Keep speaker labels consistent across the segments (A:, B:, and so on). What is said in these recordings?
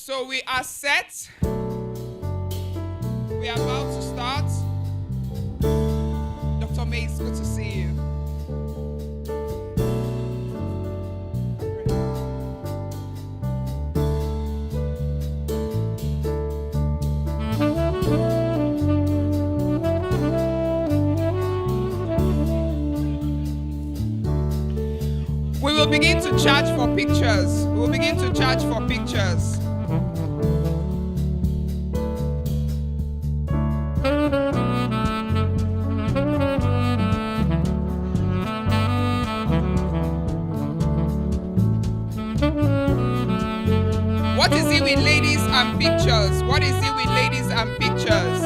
A: So we are set. We are about to start. Dr. May, it's good to see you. We will begin to charge for pictures. We will begin to charge for pictures. What is it with ladies and pictures? What is it with ladies and pictures?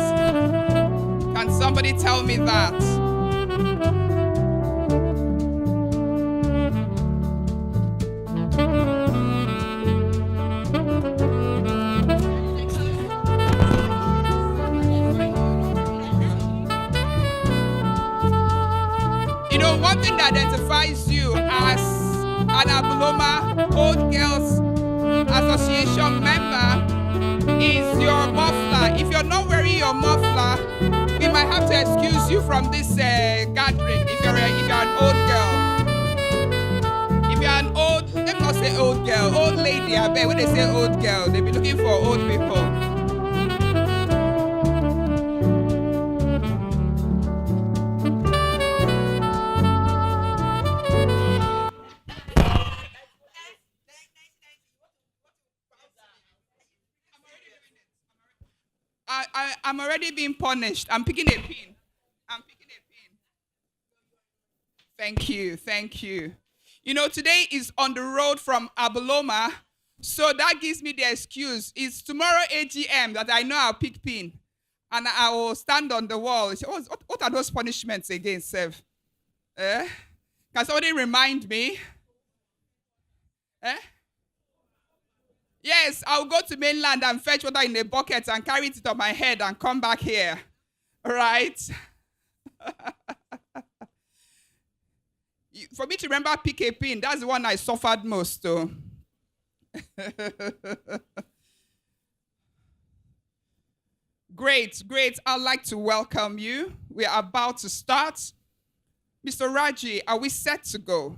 A: Can somebody tell me that? You know, one thing that identifies you as an Abuloma Old Girls Association member is your muffler. If you're not wearing your muffler, we might have to excuse you from this gathering if you're an old girl. If you're an old, let me not say old girl, old lady, I bet when they say old girl, they'll be looking for old people. I'm already being punished. I'm picking a pin. Thank you, thank you. You know, today is on the road from Abuloma, so that gives me the excuse. It's tomorrow AGM that I know I'll pick pin, and I will stand on the wall. Say, what are those punishments again, Sev? Can somebody remind me? Yes, I'll go to mainland and fetch water in a bucket and carry it on my head and come back here. All right? For me to remember pick a pin, that's the one I suffered most, though. Great. I'd like to welcome you. We are about to start. Mr. Raji, are we set to go?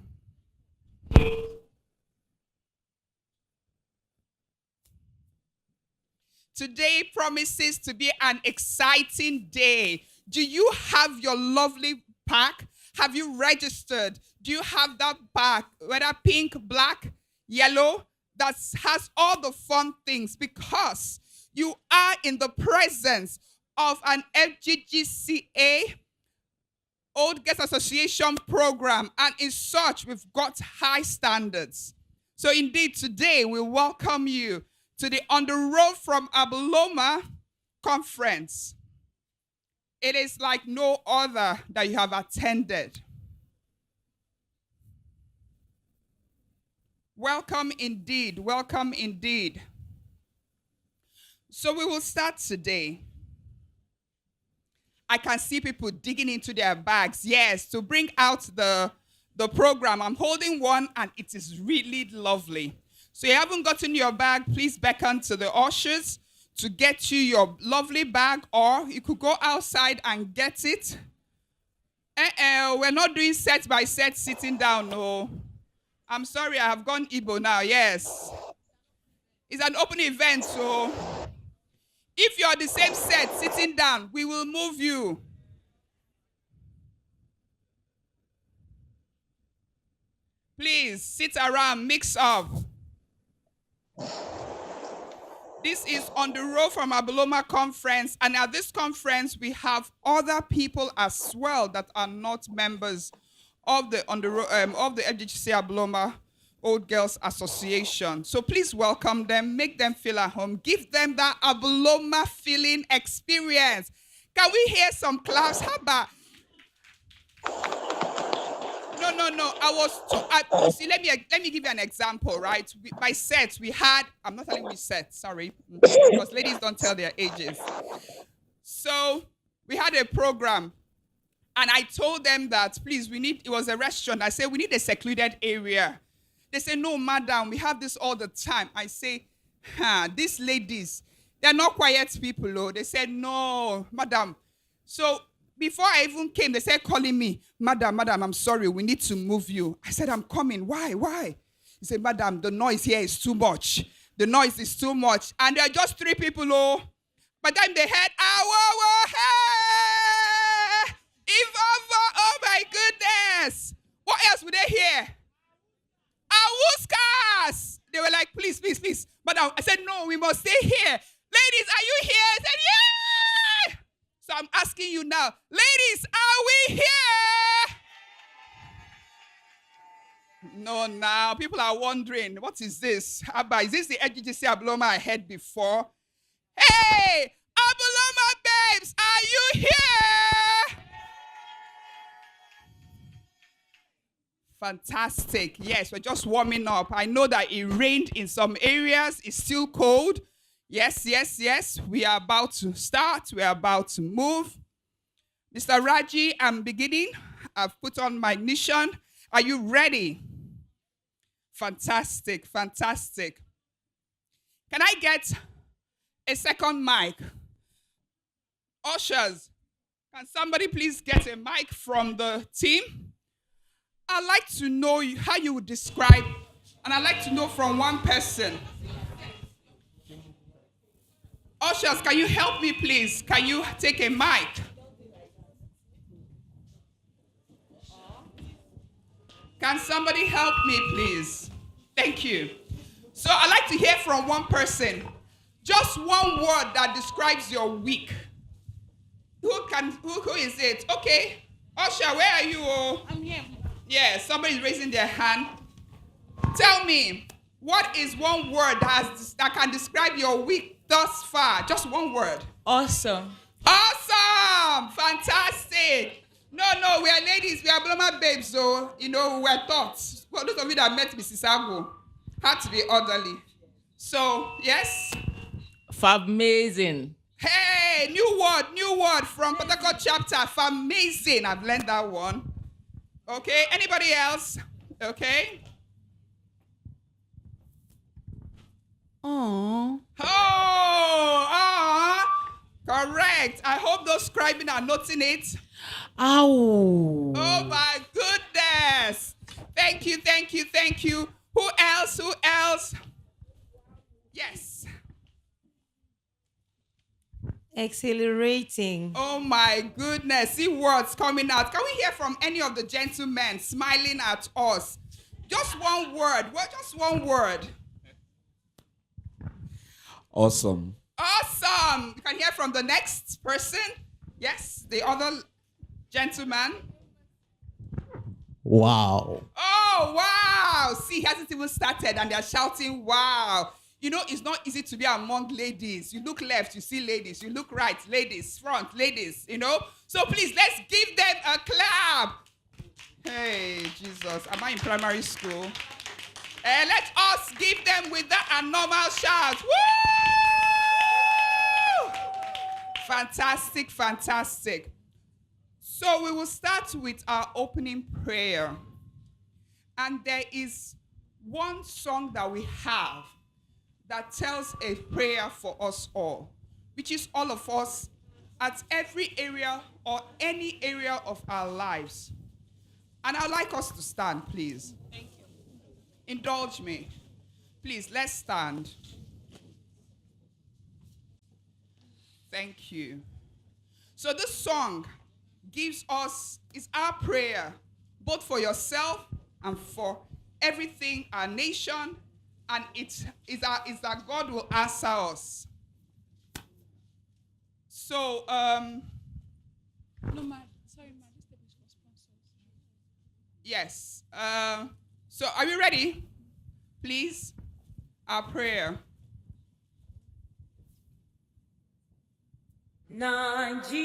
A: Today promises to be an exciting day. Do you have your lovely pack? Have you registered? Do you have that bag, whether pink, black, yellow, that has all the fun things? Because you are in the presence of an FGGCA Old Girls Association program, and in such, we've got high standards. So indeed, today we welcome you to the On the Road from Abuloma Conference. It is like no other that you have attended. Welcome indeed, welcome indeed. So we will start today. I can see people digging into their bags, yes, to bring out the program. I'm holding one and it is really lovely. So you haven't gotten your bag, please beckon to the ushers to get you your lovely bag, or you could go outside and get it. We're not doing set by set sitting down, no. I'm sorry, I have gone Igbo now, yes. It's an open event, so if you're the same set sitting down, we will move you. Please sit around, mix up. This is On the Road from Abuloma Conference, and at this conference we have other people as well that are not members of the FGGC Abuloma Old Girls Association. So please welcome them, make them feel at home, give them that Abuloma feeling experience. Can we hear some claps? How about? No. See, let me give you an example, right? By sets, we had, I'm not telling you sets, sorry, because ladies don't tell their ages. So we had a program, and I told them that, please, it was a restaurant. I said, we need a secluded area. They say, no, madam, we have this all the time. I say, These ladies, they're not quiet people. Oh. They said, no, madam. So before I even came, they said, calling me, madam, I'm sorry, we need to move you. I said, I'm coming. Why? He said, madam, the noise here is too much. The noise is too much. And there are just 3 people. Oh. By the time they heard, hey, oh my goodness. What else would they hear? Awuskas. They were like, please. But I said, no, we must stay here. Ladies, are you here? I said, yeah. So I'm asking you now, ladies, are we here? No, now people are wondering, what is this? Abba, is this the EGGC Abloma I heard before? Hey, Abloma babes, are you here? Fantastic. Yes, we're just warming up. I know that it rained in some areas. It's still cold. Yes. We are about to start. We are about to move. Mr. Raji, I'm beginning. I've put on my ignition. Are you ready? Fantastic. Can I get a second mic? Ushers, can somebody please get a mic from the team? I'd like to know how you would describe, and I'd like to know from one person. Ushers, can you help me, please? Can you take a mic? Can somebody help me, please? Thank you. So I'd like to hear from one person. Just one word that describes your week. Who is it? Okay. Usher, where are you?
B: I'm here.
A: Yeah, somebody's raising their hand. Tell me, what is one word that can describe your week thus far? Just one word.
B: Awesome.
A: Awesome! Fantastic! No, we are ladies, we are Bloma babes, so, we were taught. Well, those of you that met Mrs. Ago had to be orderly. So, yes?
B: Famazing.
A: Hey, new word from Protocol chapter. Famazing. I've learned that one. Okay, anybody else? Okay.
B: Oh,
A: correct. I hope those scribing are noting it.
B: ow.
A: Oh my goodness. Thank you. Who else? Yes.
C: Exhilarating.
A: Oh my goodness. See words coming out. Can we hear from any of the gentlemen smiling at us? Just one word. Just one word.
D: Awesome.
A: You can hear from the next person. Yes, the other gentleman.
D: Wow.
A: Oh, wow. See, he hasn't even started and they're shouting, wow. It's not easy to be among ladies. You look left, you see ladies. You look right, ladies. Front, ladies, So please, let's give them a clap. Hey, Jesus. Am I in primary school? Let us give them with that abnormal shout. Woo! Fantastic. So we will start with our opening prayer. And there is one song that we have that tells a prayer for us all, which is all of us at every area or any area of our lives. And I'd like us to stand, please.
B: Thank you.
A: Indulge me. Please, let's stand. Thank you. So this song is our prayer, both for yourself and for everything, our nation, and it's that God will answer us. So,
B: No, ma. Sorry, ma. This table is for sponsors.
A: yes. So are we ready? Please, our prayer.
C: Nigeria,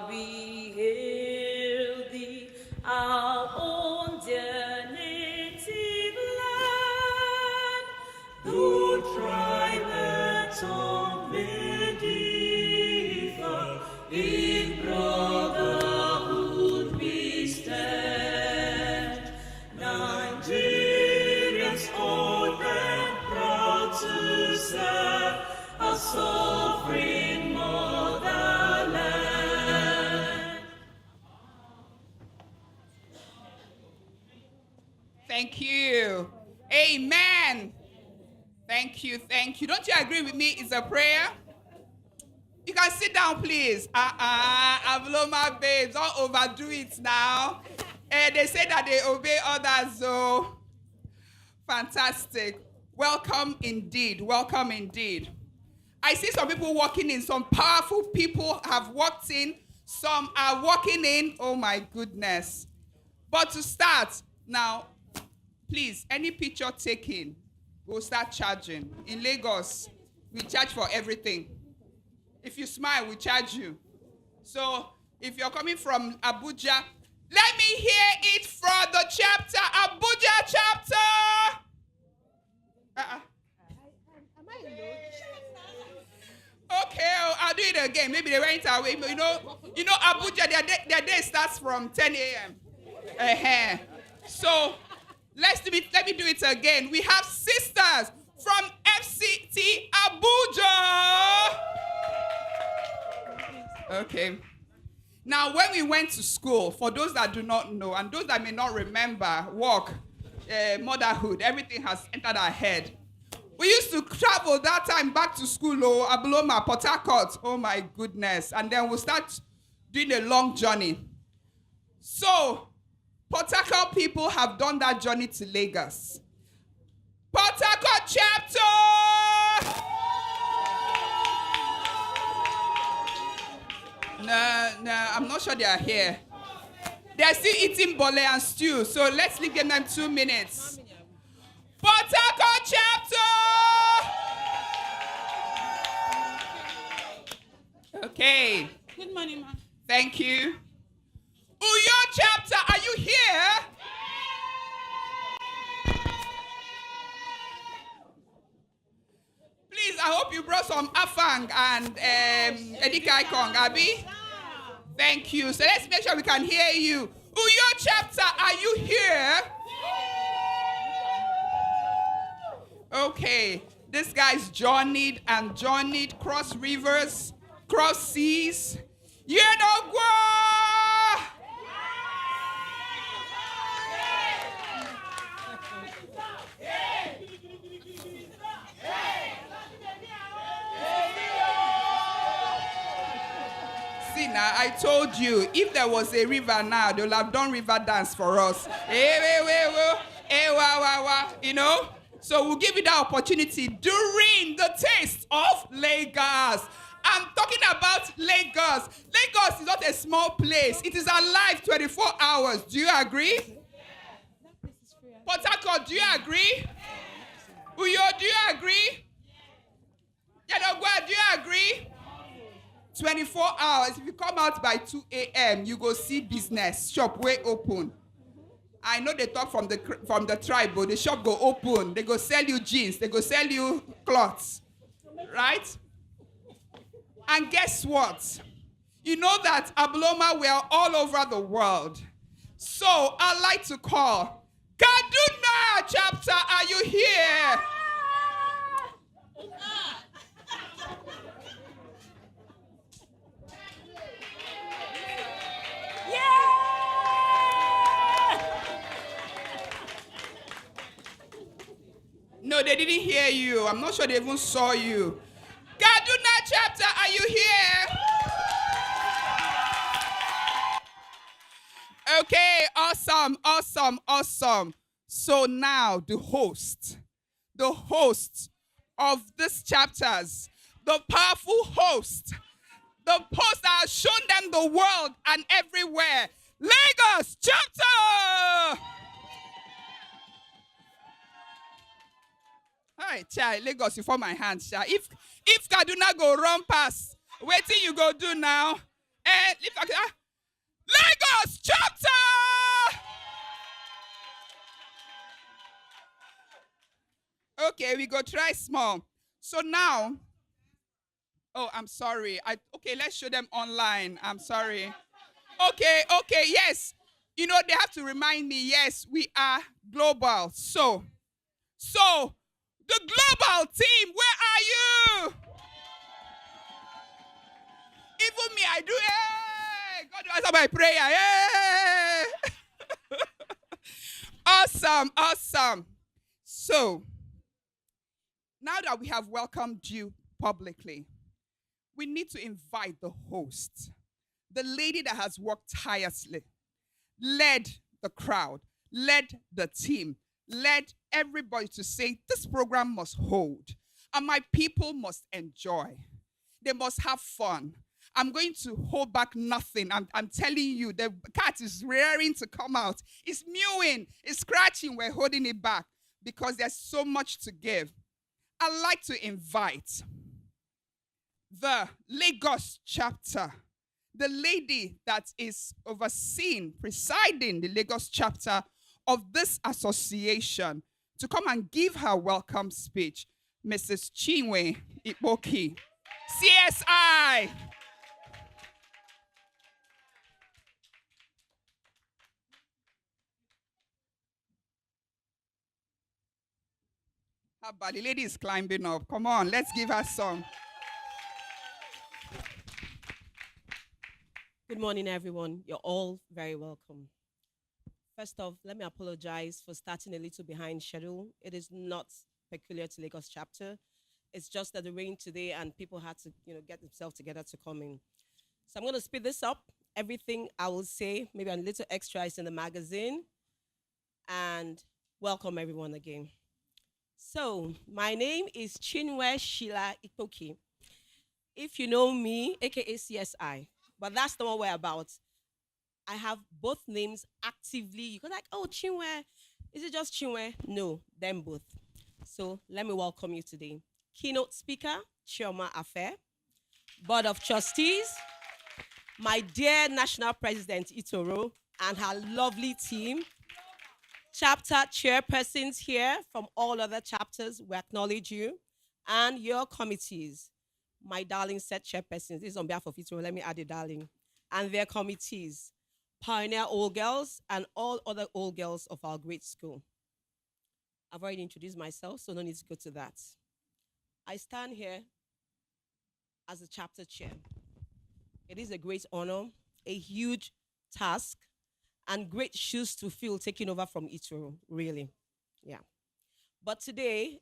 C: we hail thee, our own dear native land, the tribelet of Medivh, in brotherhood we stand. Nigerians old and proud,
A: Thank you. Amen. Thank you. Thank you. Don't you agree with me? It's a prayer. You can sit down, please. Abloma babes, don't overdo it now. They say that they obey others, so fantastic. Welcome indeed. Welcome indeed. I see some people walking in. Some powerful people have walked in. Some are walking in. Oh my goodness. But to start, now, please, any picture taken, we'll start charging. In Lagos, we charge for everything. If you smile, we charge you. So if you're coming from Abuja, let me hear it from the chapter, Abuja chapter. Okay, I'll do it again. Maybe they went away. You know, Abuja, their day starts from 10 a.m. So let me do it again. We have sisters from FCT Abuja. Okay. Now, when we went to school, for those that do not know, and those that may not remember, motherhood, everything has entered our head. We used to travel that time back to school, Abloma, Port Harcourt. Oh my goodness. And then we'll start doing a long journey. So, Port Harcourt people have done that journey to Lagos. Port Harcourt chapter! No, I'm not sure they are here. They are still eating bole and stew, so let's leave them 2 minutes. Port Harcourt chapter! Okay.
B: Good morning, ma'am.
A: Thank you. Uyo chapter, are you here? Please, I hope you brought some afang and edikai kong, Abi. Thank you. So let's make sure we can hear you. Uyo chapter, are you here? Okay. This guy's journeyed and journeyed, cross rivers, cross seas. You know, go. See now, I told you, if there was a river now, they would have done river dance for us. You know? So we'll give you that opportunity during the taste of Lagos. I'm talking about Lagos. Lagos is not a small place. It is alive 24 hours. Do you agree? Port Harcourt, do you agree? Uyo, do you agree? Yadogwa, do you agree? 24 hours. If you come out by 2 a.m., you go see business. Shop way open. I know they talk from the tribe, but the shop go open. They go sell you jeans. They go sell you clothes. Right? And guess what? You know that Abloma, we are all over the world. So I'd like to call Kaduna chapter. Are you here? No, they didn't hear you. I'm not sure they even saw you. Kaduna chapter, are you here? Okay, awesome. So now the host of these chapters, the powerful host, the host that has shown them the world and everywhere. Lagos chapter! Hi, child, Lagos, you for my hand, child. If Kaduna go run past, wait till you go do now. Lagos chapter! Okay, we go try small. So now, oh, I'm sorry. Okay, let's show them online. I'm sorry. Okay, yes. You know, they have to remind me, yes, we are global. So, the global team, where are you? Even me, I do, hey! God will answer my prayer, hey! Awesome, awesome. So, now that we have welcomed you publicly, we need to invite the host, the lady that has worked tirelessly, led the crowd, led the team, led everybody to say, this program must hold, and my people must enjoy. They must have fun. I'm going to hold back nothing. I'm telling you, the cat is rearing to come out. It's mewing, it's scratching. We're holding it back because there's so much to give. I'd like to invite the Lagos chapter, the lady that is overseeing, presiding the Lagos chapter of this association, to come and give her welcome speech, Mrs. Chinwe Ikpoki, CSI. But the lady is climbing up. Come on, let's give her some.
D: Good morning, everyone. You're all very welcome. First off, let me apologize for starting a little behind schedule. It is not peculiar to Lagos chapter. It's just that the rain today and people had to, get themselves together to come in. So I'm going to speed this up. Everything I will say, maybe a little extra, is in the magazine. And welcome everyone again. So my name is Chinwe Sheila Ikpoki. If you know me, aka CSI, but that's not what we're about. I have both names actively. You go like, oh, Chinwe, is it just Chinwe? No, them both. So let me welcome you today. Keynote speaker, Chioma Afe, Board of Trustees, my dear National President Itoro and her lovely team, chapter chairpersons here from all other chapters, we acknowledge you, and your committees. My darling set chairpersons, this is on behalf of Itoro, let me add a darling, and their committees, Pioneer Old Girls and all other old girls of our great school. I've already introduced myself, so no need to go to that. I stand here as a chapter chair. It is a great honor, a huge task, and great shoes to fill taking over from Itoro, really. Yeah. But today,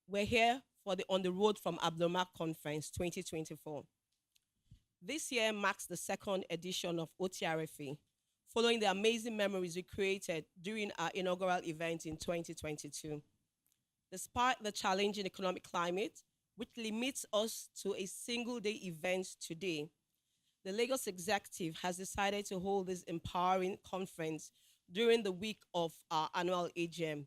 D: we're here for the On the Road from OTRFA Conference 2024. This year marks the second edition of OTRFA, following the amazing memories we created during our inaugural event in 2022. Despite the challenging economic climate, which limits us to a single-day event today, the Lagos Executive has decided to hold this empowering conference during the week of our annual AGM.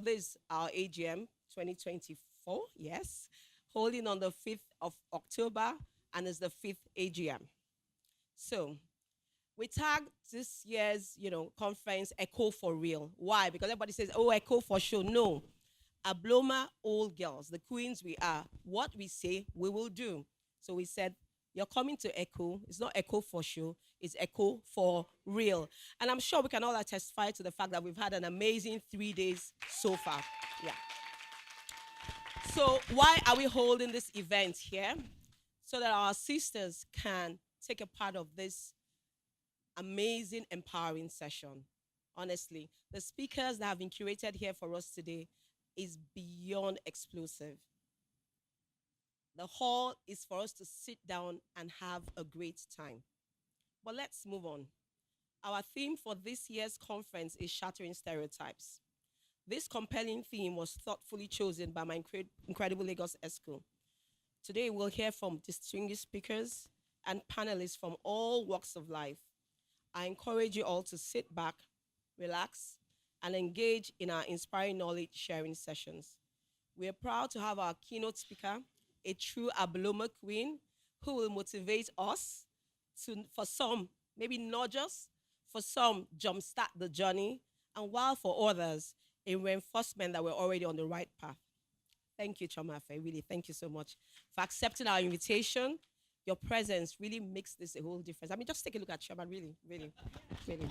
D: This is our AGM 2024, yes, holding on the 5th of October, and is the 5th AGM. So, we tagged this year's, conference Echo for Real. Why? Because everybody says, oh, Echo for show. No. Abloma old girls, the queens we are. What we say, we will do. So we said, you're coming to Echo. It's not Echo for show. It's Echo for real. And I'm sure we can all testify to the fact that we've had an amazing 3 days so far. Yeah. So why are we holding this event here? So that our sisters can take a part of this amazing, empowering session. Honestly, the speakers that have been curated here for us today is beyond explosive. The hall is for us to sit down and have a great time. But let's move on. Our theme for this year's conference is Shattering Stereotypes. This compelling theme was thoughtfully chosen by my incredible Lagos ESCO. Today we'll hear from distinguished speakers and panelists from all walks of life. I encourage you all to sit back, relax, and engage in our inspiring knowledge sharing sessions. We are proud to have our keynote speaker, a true Abloma queen, who will motivate us for some, maybe nudge us, for some, jumpstart the journey, and while for others, a reinforcement that we're already on the right path. Thank you, Chomafe, really, thank you so much for accepting our invitation. Your presence really makes this a whole difference. I mean, just take a look at Choma, really, really, really.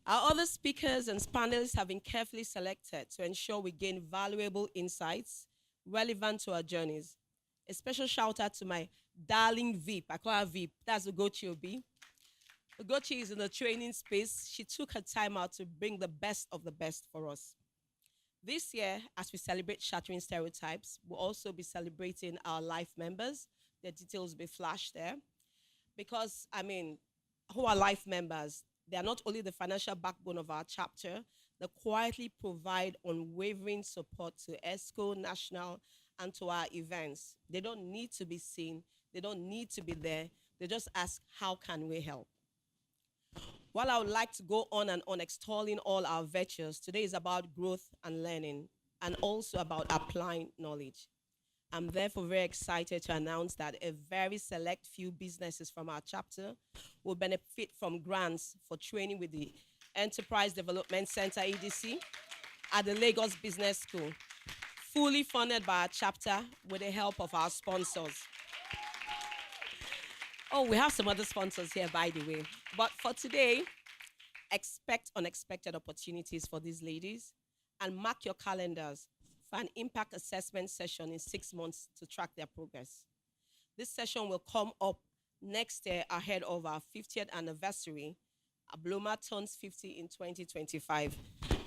D: Our other speakers and panelists have been carefully selected to ensure we gain valuable insights relevant to our journeys. A special shout out to my darling VIP. I call her VIP. That's the go-to B. Ugochi is in the training space. She took her time out to bring the best of the best for us. This year, as we celebrate Shattering Stereotypes, we'll also be celebrating our life members. The details will be flashed there. Because, who are life members? They are not only the financial backbone of our chapter, they quietly provide unwavering support to ESCO, National, and to our events. They don't need to be seen, they don't need to be there. They just ask, how can we help? While I would like to go on and on extolling all our virtues, today is about growth and learning, and also about applying knowledge. I'm therefore very excited to announce that a very select few businesses from our chapter will benefit from grants for training with the Enterprise Development Center, EDC, at the Lagos Business School, fully funded by our chapter with the help of our sponsors. Oh, we have some other sponsors here, by the way. But for today, expect unexpected opportunities for these ladies, and mark your calendars for an impact assessment session in 6 months to track their progress. This session will come up next year ahead of our 50th anniversary. Abloma turns 50 in 2025.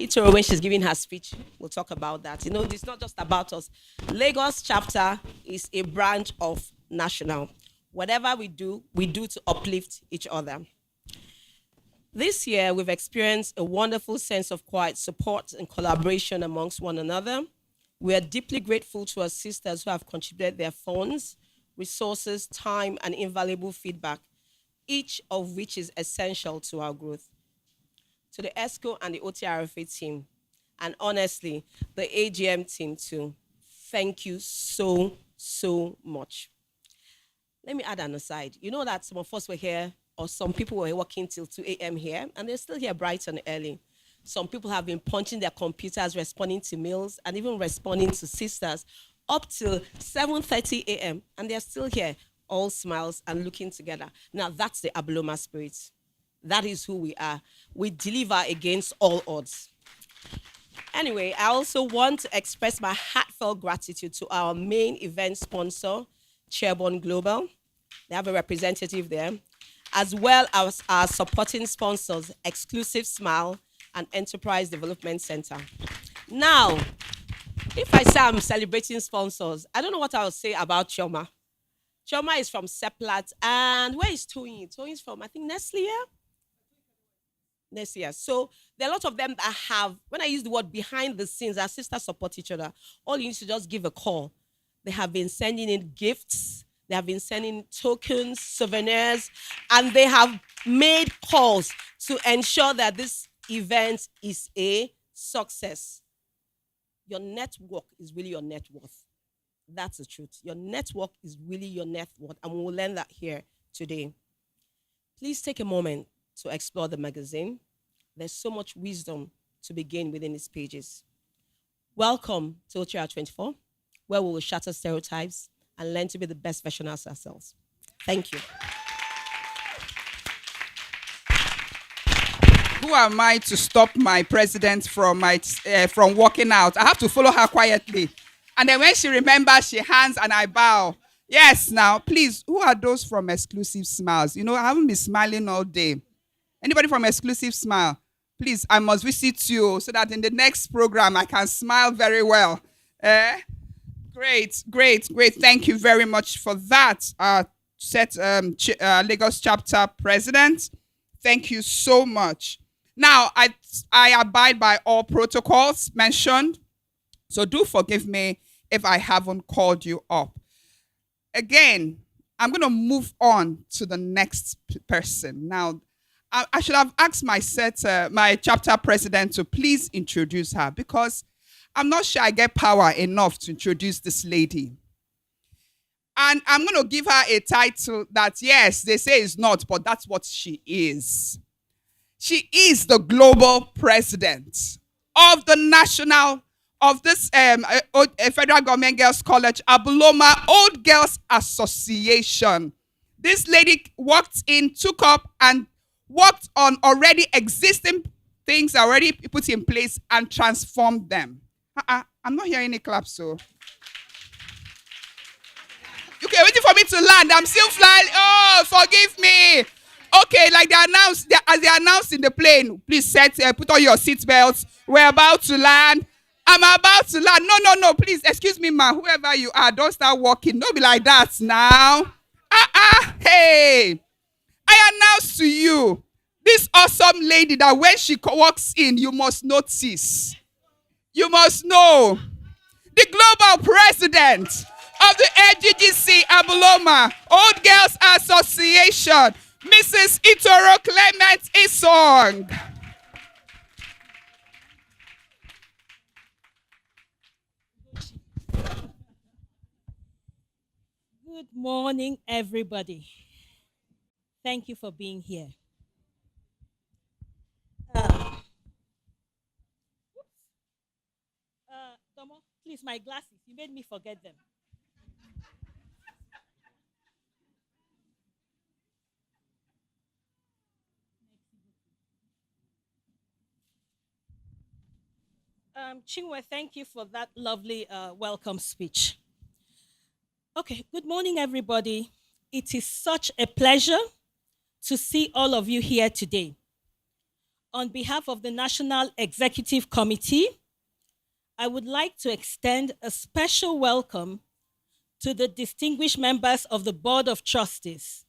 D: Itoro, when she's giving her speech, we'll talk about that. It's not just about us. Lagos chapter is a branch of National. Whatever we do to uplift each other. This year, we've experienced a wonderful sense of quiet support and collaboration amongst one another. We are deeply grateful to our sisters who have contributed their funds, resources, time, and invaluable feedback, each of which is essential to our growth. To the ESCO and the OTRFA team, and honestly, the AGM team too, thank you so, so much. Let me add an aside. You know that some of us were here, or some people were working till 2 a.m. here, and they're still here bright and early. Some people have been punching their computers, responding to mails, and even responding to sisters up till 7:30 a.m., and they're still here, all smiles and looking together. Now, that's the Abloma spirit. That is who we are. We deliver against all odds. Anyway, I also want to express my heartfelt gratitude to our main event sponsor, Chairborne Global. They have a representative there, as well as our supporting sponsors, Exclusive Smile and Enterprise Development Center. Now, if I say I'm celebrating sponsors, I don't know what I'll say about Choma. Choma is from Seplat, and where is Toyin? Toyin's from, I think, Nestle. Next year. So there are a lot of them that have, when I use the word behind the scenes, our sisters support each other. All you need to just give a call. They have been sending in gifts. They have been sending tokens, souvenirs, and they have made calls to ensure that this event is a success. Your network is really your net worth. That's the truth. Your network is really your net worth, and we'll learn that here today. Please take a moment to explore the magazine. There's so much wisdom to be gained within its pages. Welcome to OTRFA 24, where we will shatter stereotypes and learn to be the best version of ourselves. Thank you.
A: Who am I to stop my president from walking out? I have to follow her quietly. And then when she remembers, she hands and I bow. Yes, now, please, who are those from Exclusive Smiles? I haven't been smiling all day. Anybody from Exclusive Smile? Please, I must visit you so that in the next program I can smile very well. Great. Thank you very much for that, Lagos chapter president. Thank you so much. Now, I abide by all protocols mentioned, so do forgive me if I haven't called you up. Again, I'm going to move on to the next person. Now, I should have asked my chapter president to please introduce her, because I'm not sure I get power enough to introduce this lady. And I'm going to give her a title that, yes, they say is not, but that's what she is. She is the global president of the this Federal Government Girls College, Abuloma Old Girls Association. This lady took up and worked on already existing things already put in place and transformed them. I'm not hearing any claps, so. Okay, waiting for me to land. I'm still flying. Oh, forgive me. Okay, like as they announced in the plane, please put on your seatbelts. We're about to land. I'm about to land. No, no, no, please, excuse me, ma. Whoever you are, don't start walking. Don't be like that now. Hey. I announce to you this awesome lady that when she walks in, you must notice. You must know. The global president of the AGGC Abuloma Old Girls Association, Mrs. Itoro Clement Isong.
E: Good morning, everybody. Thank you for being here. Tomo, please, my glasses. You made me forget them. Chinwe, thank you for that lovely welcome speech. Okay, good morning, everybody. It is such a pleasure to see all of you here today. On behalf of the National Executive Committee, I would like to extend a special welcome to the distinguished members of the Board of Trustees.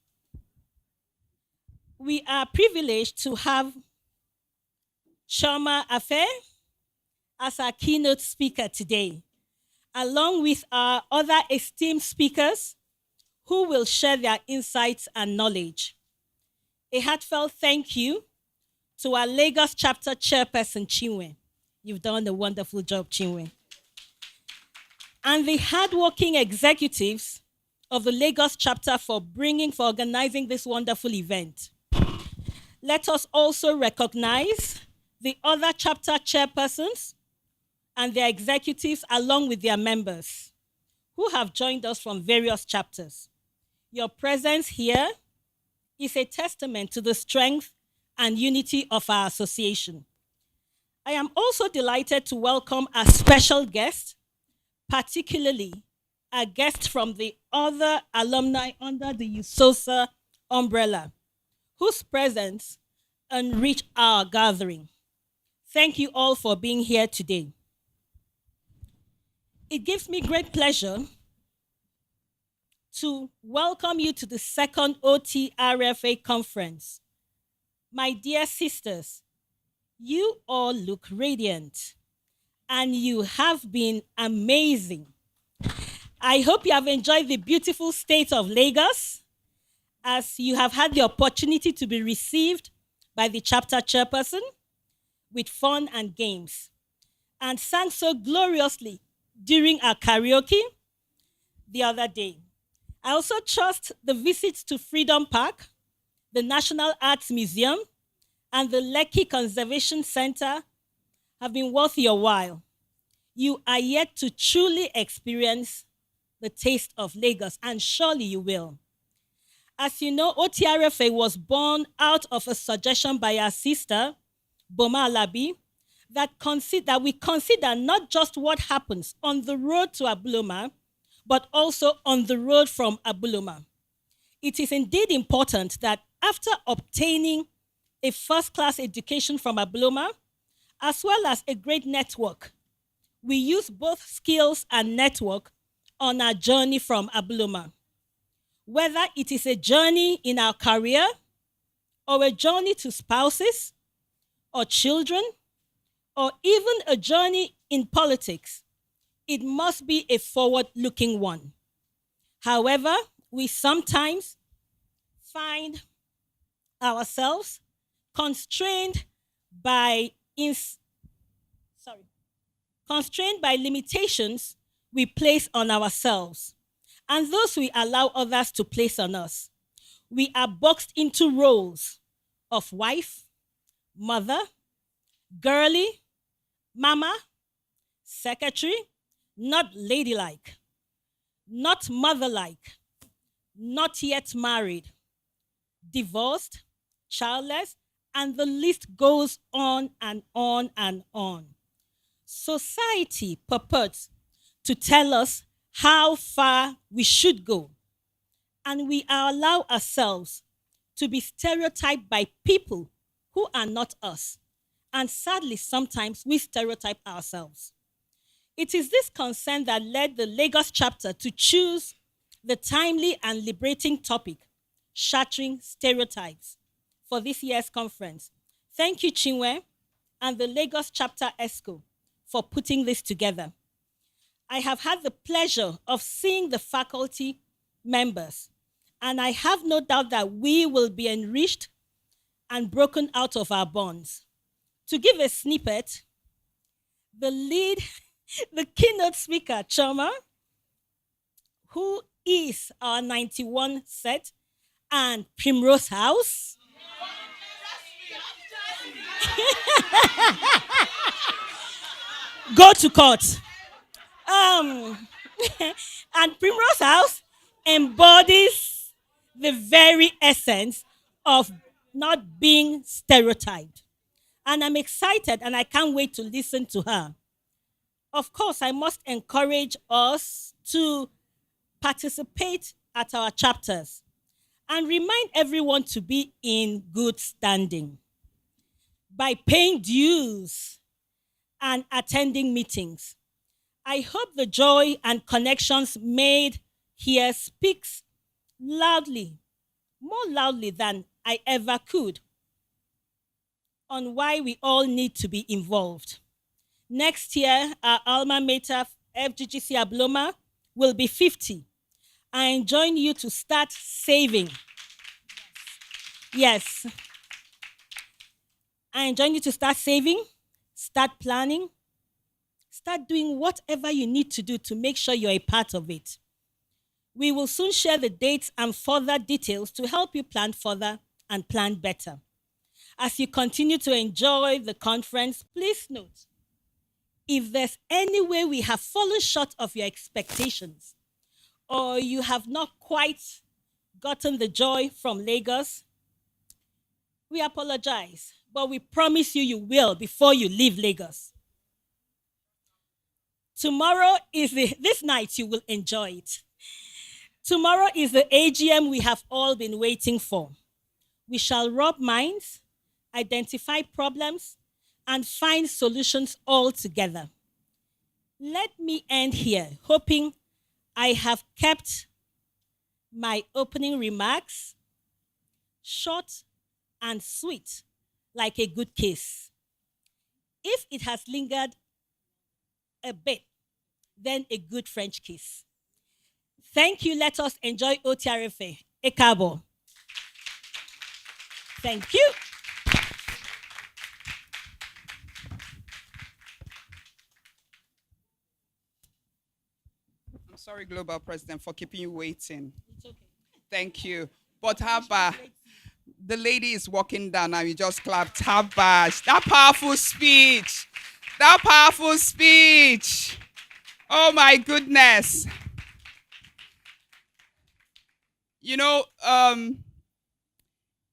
E: We are privileged to have Chioma Afe as our keynote speaker today, along with our other esteemed speakers who will share their insights and knowledge. A heartfelt thank you to our Lagos chapter chairperson, Chinwe. You've done a wonderful job, Chinwe. And the hardworking executives of the Lagos chapter for organizing this wonderful event. Let us also recognize the other chapter chairpersons and their executives along with their members who have joined us from various chapters. Your presence here is a testament to the strength and unity of our association. I am also delighted to welcome our special guest, particularly a guest from the other alumni under the USOSA umbrella, whose presence enriched our gathering. Thank you all for being here today. It gives me great pleasure to welcome you to the second OTRFA Conference. My dear sisters, you all look radiant and you have been amazing. I hope you have enjoyed the beautiful state of Lagos as you have had the opportunity to be received by the chapter chairperson with fun and games and sang so gloriously during our karaoke the other day. I also trust the visits to Freedom Park, the National Arts Museum, and the Lekki Conservation Center have been worth your while. You are yet to truly experience the taste of Lagos, and surely you will. As you know, OTRFA was born out of a suggestion by our sister, Boma Alabi, that we consider not just what happens on the road to Abuloma, but also on the road from Abuloma. It is indeed important that after obtaining a first-class education from Abuloma, as well as a great network, we use both skills and network on our journey from Abuloma. Whether it is a journey in our career, or a journey to spouses, or children, or even a journey in politics, it must be a forward-looking one. However, we sometimes find ourselves constrained by limitations we place on ourselves and those we allow others to place on us. We are boxed into roles of wife, mother, girly, mama, secretary, not ladylike, not motherlike, not yet married, divorced, childless, and the list goes on and on and on. Society purports to tell us how far we should go, and we allow ourselves to be stereotyped by people who are not us. And sadly, sometimes we stereotype ourselves. It is this concern that led the Lagos chapter to choose the timely and liberating topic, Shattering Stereotypes, for this year's conference. Thank you, Chinwe, and the Lagos chapter ESCO for putting this together. I have had the pleasure of seeing the faculty members, and I have no doubt that we will be enriched and broken out of our bonds. To give a snippet, the keynote speaker, Choma, who is our 91 set, and Primrose House. Go to court. And Primrose House embodies the very essence of not being stereotyped. And I'm excited and I can't wait to listen to her. Of course, I must encourage us to participate at our chapters and remind everyone to be in good standing by paying dues and attending meetings. I hope the joy and connections made here speaks loudly, more loudly than I ever could, on why we all need to be involved. Next year, our alma mater, FGGC Abloma, will be 50. I enjoin you to start saving. Yes. I enjoin you to start saving, start planning, start doing whatever you need to do to make sure you're a part of it. We will soon share the dates and further details to help you plan further and plan better. As you continue to enjoy the conference, please note, if there's any way we have fallen short of your expectations, or you have not quite gotten the joy from Lagos, we apologize, but we promise you you will before you leave Lagos. This night you will enjoy it. Tomorrow is the AGM we have all been waiting for. We shall rub minds, identify problems, and find solutions all together. Let me end here, hoping I have kept my opening remarks short and sweet, like a good kiss. If it has lingered a bit, then a good French kiss. Thank you. Let us enjoy OTRFA. Ekabo. Thank you.
A: I'm sorry, Global President, for keeping you waiting.
E: It's okay.
A: Thank you. But Haba, the lady is walking down now. You just clapped. Haba, that powerful speech. That powerful speech. Oh my goodness. You know,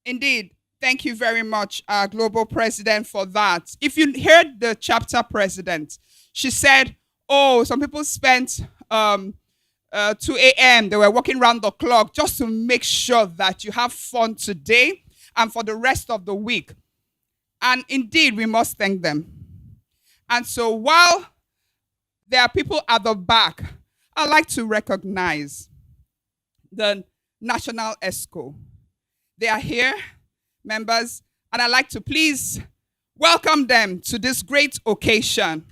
A: indeed, thank you very much, Global President, for that. If you heard the chapter president, she said, oh, some people spent 2 a.m. They were working around the clock just to make sure that you have fun today and for the rest of the week. And indeed, we must thank them. And so while there are people at the back, I'd like to recognize the National ESCO. They are here, members, and I'd like to please welcome them to this great occasion.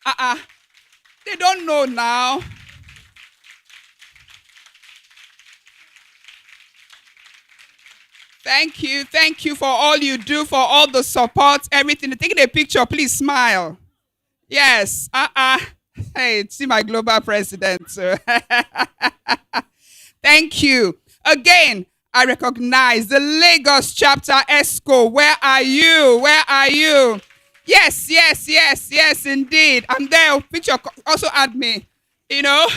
A: They don't know now. Thank you for all you do, for all the support, everything. Taking a picture, please smile. Yes, Hey, see my global president. Thank you. Again, I recognize the Lagos chapter ESCO. Where are you? Where are you? Yes, indeed. I'm there. Picture, also add me. You know?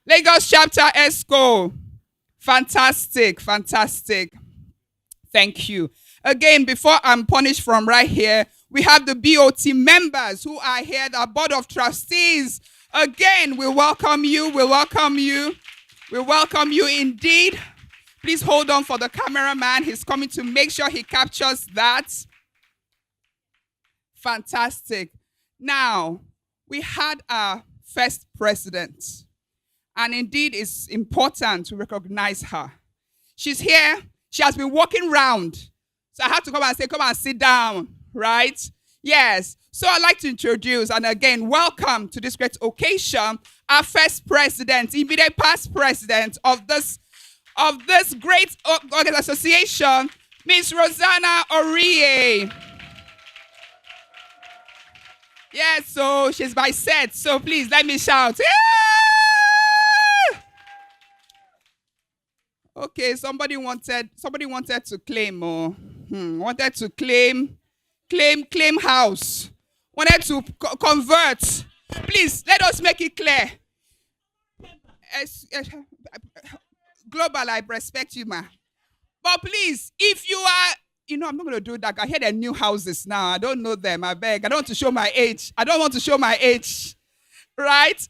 A: Lagos chapter ESCO. Fantastic. Thank you. Again, before I'm punished from right here, we have the BOT members who are here, the Board of Trustees. Again, we welcome you. We welcome you indeed. Please hold on for the cameraman. He's coming to make sure he captures that. Fantastic. Now, we had our first president. And indeed, it's important to recognize her. She's here. She has been walking around. So I had to come and say, come and sit down, right? Yes. So I'd like to introduce, and again, welcome to this great occasion, our first president, immediate past president of this great association, Miss Rosanna Orie. Yes, so she's by set. So please let me shout. Yeah! Okay, somebody wanted to claim or wanted to claim house. Wanted to convert. Please let us make it clear. Global, I respect you, ma. But please, if you are, I'm not going to do that. I hear the new houses now. I don't know them. I beg. I don't want to show my age. Right?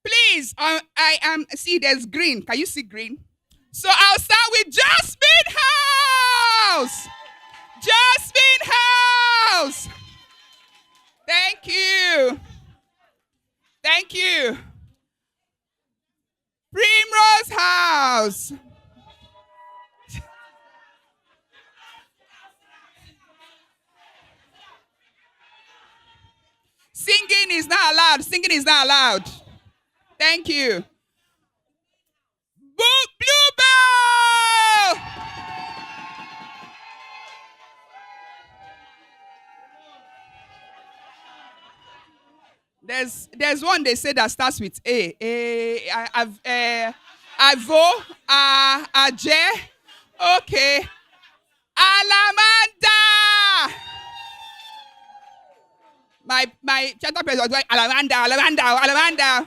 A: Please, I am, see, there's green. Can you see green? So I'll start with Jasmine House. Jasmine House. Thank you. Thank you. Primrose House. Singing is not allowed. Singing is not allowed. Thank you. Bluebell. There's one they say that starts with A. Avo, Aje. Okay. Alamanda. My chapter president was going, Alamanda.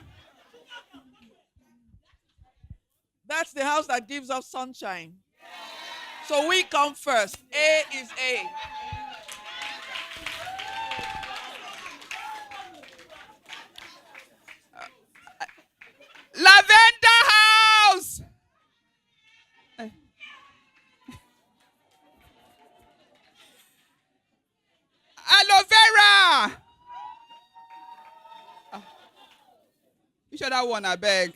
F: That's the house that gives us sunshine. So we come first. A is A.
A: Lavender House. Aloe vera. Which other one I beg?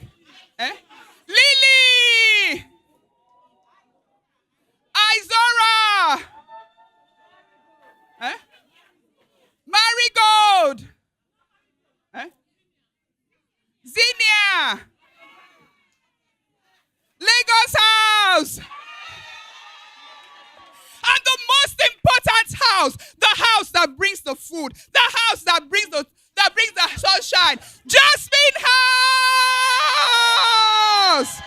A: Lily. Izora. Marigold. Zinnia. Lagos House. And the most important house, the house that brings the food, the house that brings the sunshine, Jasmine House.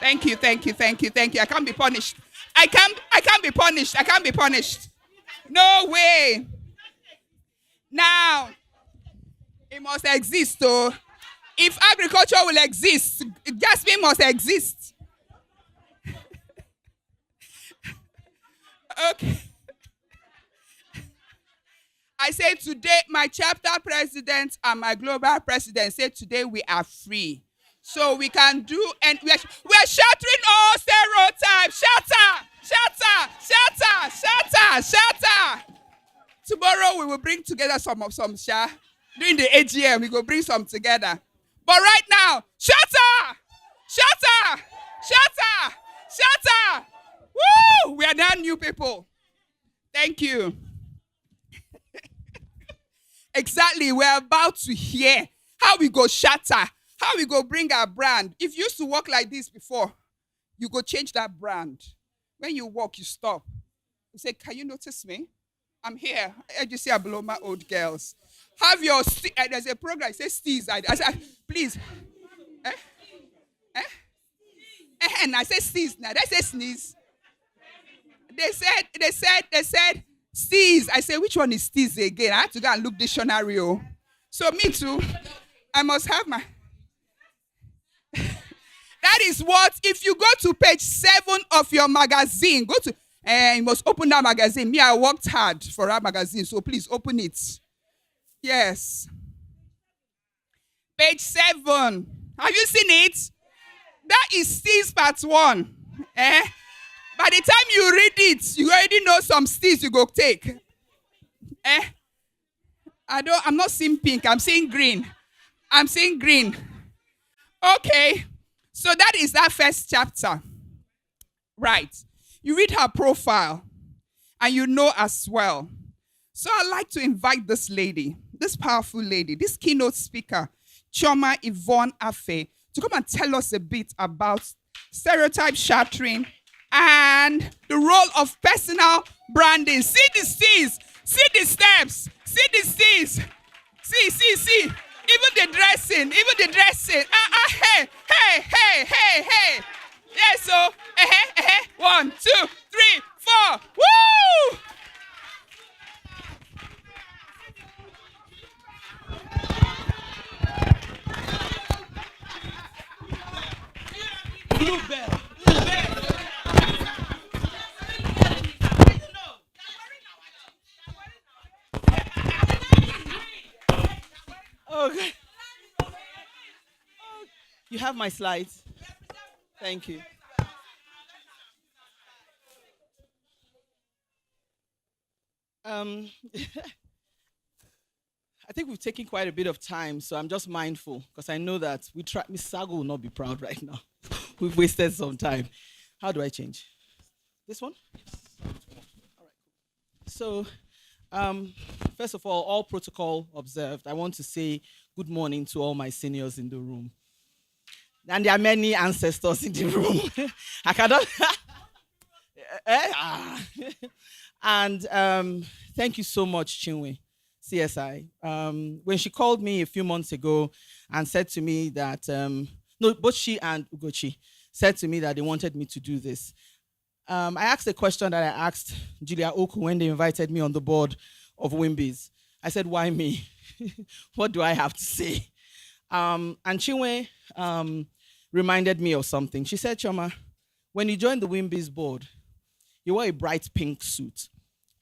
A: Thank you. I can't be punished. I can't be punished. No way. Now, it must exist, though. If agriculture will exist, Jasmine must exist. Okay. I say today, my chapter president and my global president say today we are free. So we can do, and we're shattering all stereotypes. Shatter. Tomorrow we will bring together some during the AGM, we will bring some together. But right now, shatter. Woo! We are now new people. Thank you. Exactly. We're about to hear how we go shatter, how we go bring our brand. If you used to walk like this before, you go change that brand. When you walk, you stop. You say, can you notice me? I'm here. I just say I blow my old girls. Have your, there's a program, it says steez. I said, please. And I said steez. Now, that says sneeze. They said, steez. I said, which one is steez again? I had to go and look dictionary. So me too. I must have my. That is what, if you go to page 7 of your magazine, go to, you must open that magazine. Me, I worked hard for that magazine, so please open it. Yes. Page 7. Have you seen it? That is steals part 1. Eh? By the time you read it, you already know some steals you go take. Eh? I'm not seeing pink, I'm seeing green. I'm seeing green. Okay. So that is that first chapter. Right. You read her profile and you know as well. So I'd like to invite this lady, this powerful lady, this keynote speaker, Chioma Yvonne Afe, to come and tell us a bit about stereotype shattering and the role of personal branding. See the C's, see the steps, see the C's. See. Even the dressing. Hey. Yeah, so, 1, 2, 3, 4. Woo!
F: Bluebell. Okay. You have my slides. Thank you. I think we've taken quite a bit of time, so I'm just mindful because I know that Miss Sago will not be proud right now. We've wasted some time. How do I change? This one? All right. So, first of all protocol observed. I want to say good morning to all my seniors in the room. And there are many ancestors in the room. I cannot. And thank you so much, Chinwe, CSI. When she called me a few months ago and said to me that, both she and Ugochi said to me that they wanted me to do this. I asked a question that I asked Julia Oku when they invited me on the board of Wimbies. I said, why me? What do I have to say? And Chinwe reminded me of something. She said, Chioma, when you joined the Wimbies board, you wore a bright pink suit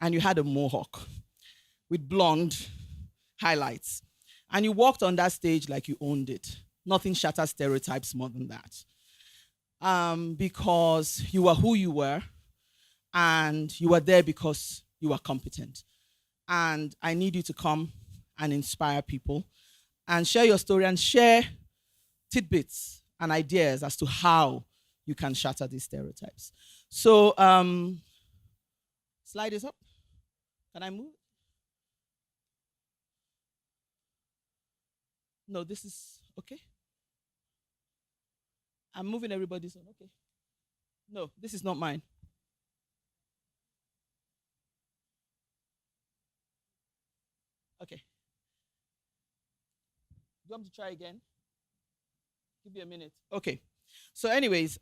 F: and you had a mohawk with blonde highlights. And you walked on that stage like you owned it. Nothing shatters stereotypes more than that. Because you were who you were and you were there because you were competent. And I need you to come and inspire people and share your story and share tidbits and ideas as to how you can shatter these stereotypes. So, slide is up. Can I move? No, this is okay. I'm moving everybody's on. Okay. No, this is not mine. Okay. You want me to try again? Give you a minute. Okay. So anyways,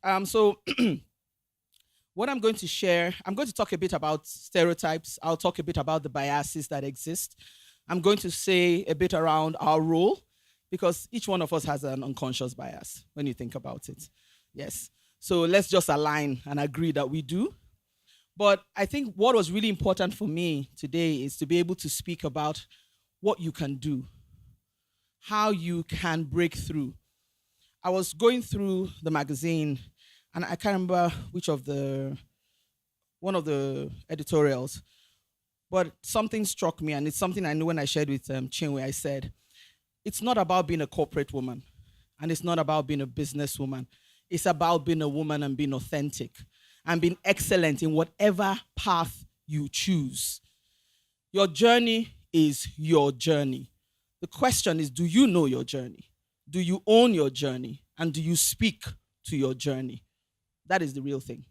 F: what I'm going to share, I'm going to talk a bit about stereotypes. I'll talk a bit about the biases that exist. I'm going to say a bit around our role, because each one of us has an unconscious bias when you think about it. Yes. So let's just align and agree that we do. But I think what was really important for me today is to be able to speak about what you can do, how you can break through. I was going through the magazine, and I can't remember one of the editorials, but something struck me, and it's something I knew when I shared with Chinwe. I said, it's not about being a corporate woman, and it's not about being a businesswoman. It's about being a woman and being authentic and being excellent in whatever path you choose. Your journey is your journey. The question is, do you know your journey? Do you own your journey? And do you speak to your journey? That is the real thing.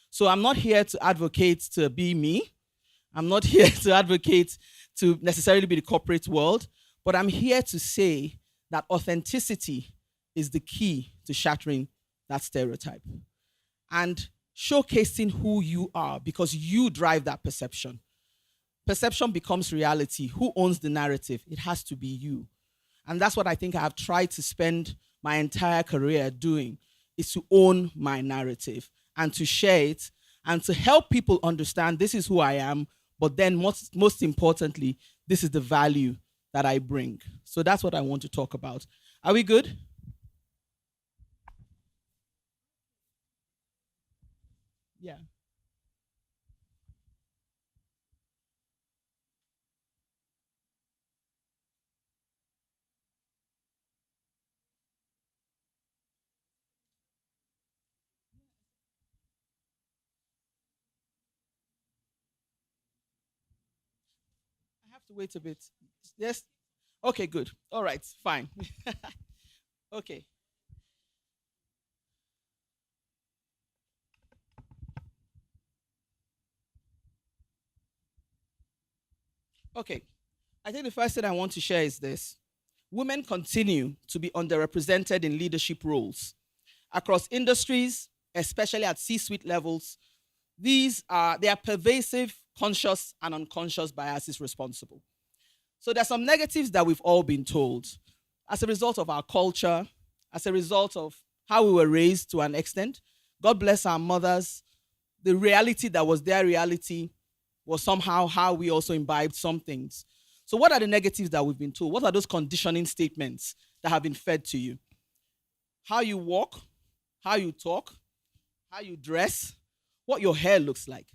F: So I'm not here to advocate to be me. I'm not here to advocate to necessarily be the corporate world, but I'm here to say that authenticity is the key to shattering that stereotype and showcasing who you are, because you drive that perception. Perception becomes reality. Who owns the narrative? It has to be you. And that's what I think I have tried to spend my entire career doing, is to own my narrative and to share it and to help people understand this is who I am, but then most importantly, this is the value that I bring. So that's what I want to talk about. Are we good? Yeah. I have to wait a bit. Yes. Okay, good. All right, fine. Okay. Okay. I think the first thing I want to share is this. Women continue to be underrepresented in leadership roles across industries, especially at C-suite levels. They are pervasive, conscious and unconscious biases responsible. So there's some negatives that we've all been told as a result of our culture, as a result of how we were raised to an extent. God bless our mothers. The reality that was their reality was somehow how we also imbibed some things. So what are the negatives that we've been told? What are those conditioning statements that have been fed to you? How you walk, how you talk, how you dress, what your hair looks like,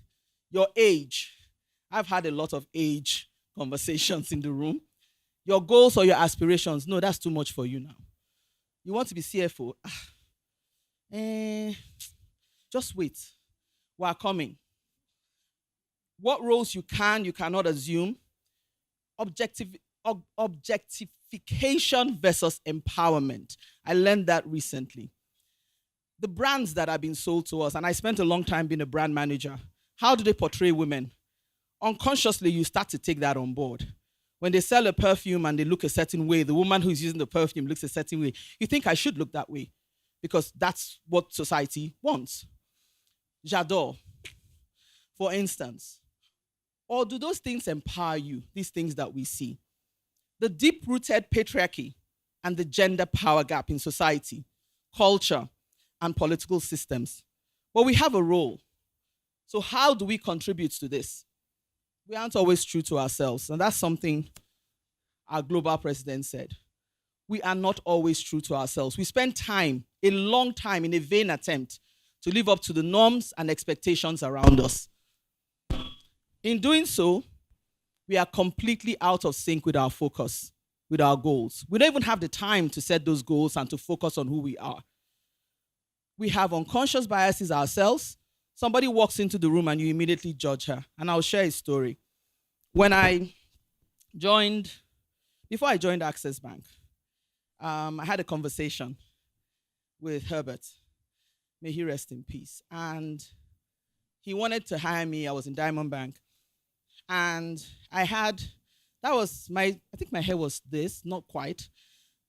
F: your age. I've had a lot of age conversations in the room. Your goals or your aspirations. No, that's too much for you now. You want to be CFO? Just wait. We are coming. What roles you cannot assume. Objectification versus empowerment. I learned that recently. The brands that have been sold to us, and I spent a long time being a brand manager, how do they portray women? Unconsciously, you start to take that on board. When they sell a perfume and they look a certain way, the woman who's using the perfume looks a certain way, you think I should look that way because that's what society wants. J'adore, for instance. Or do those things empower you, these things that we see? The deep-rooted patriarchy and the gender power gap in society, culture, and political systems. But we have a role. So how do we contribute to this? We aren't always true to ourselves. And that's something our global president said. We are not always true to ourselves. We spend time, a long time, in a vain attempt to live up to the norms and expectations around us. In doing so, we are completely out of sync with our focus, with our goals. We don't even have the time to set those goals and to focus on who we are. We have unconscious biases ourselves. Somebody walks into the room and you immediately judge her. And I'll share a story. Before I joined Access Bank, I had a conversation with Herbert. May he rest in peace. And he wanted to hire me. I was in Diamond Bank. And I think my hair was this, not quite,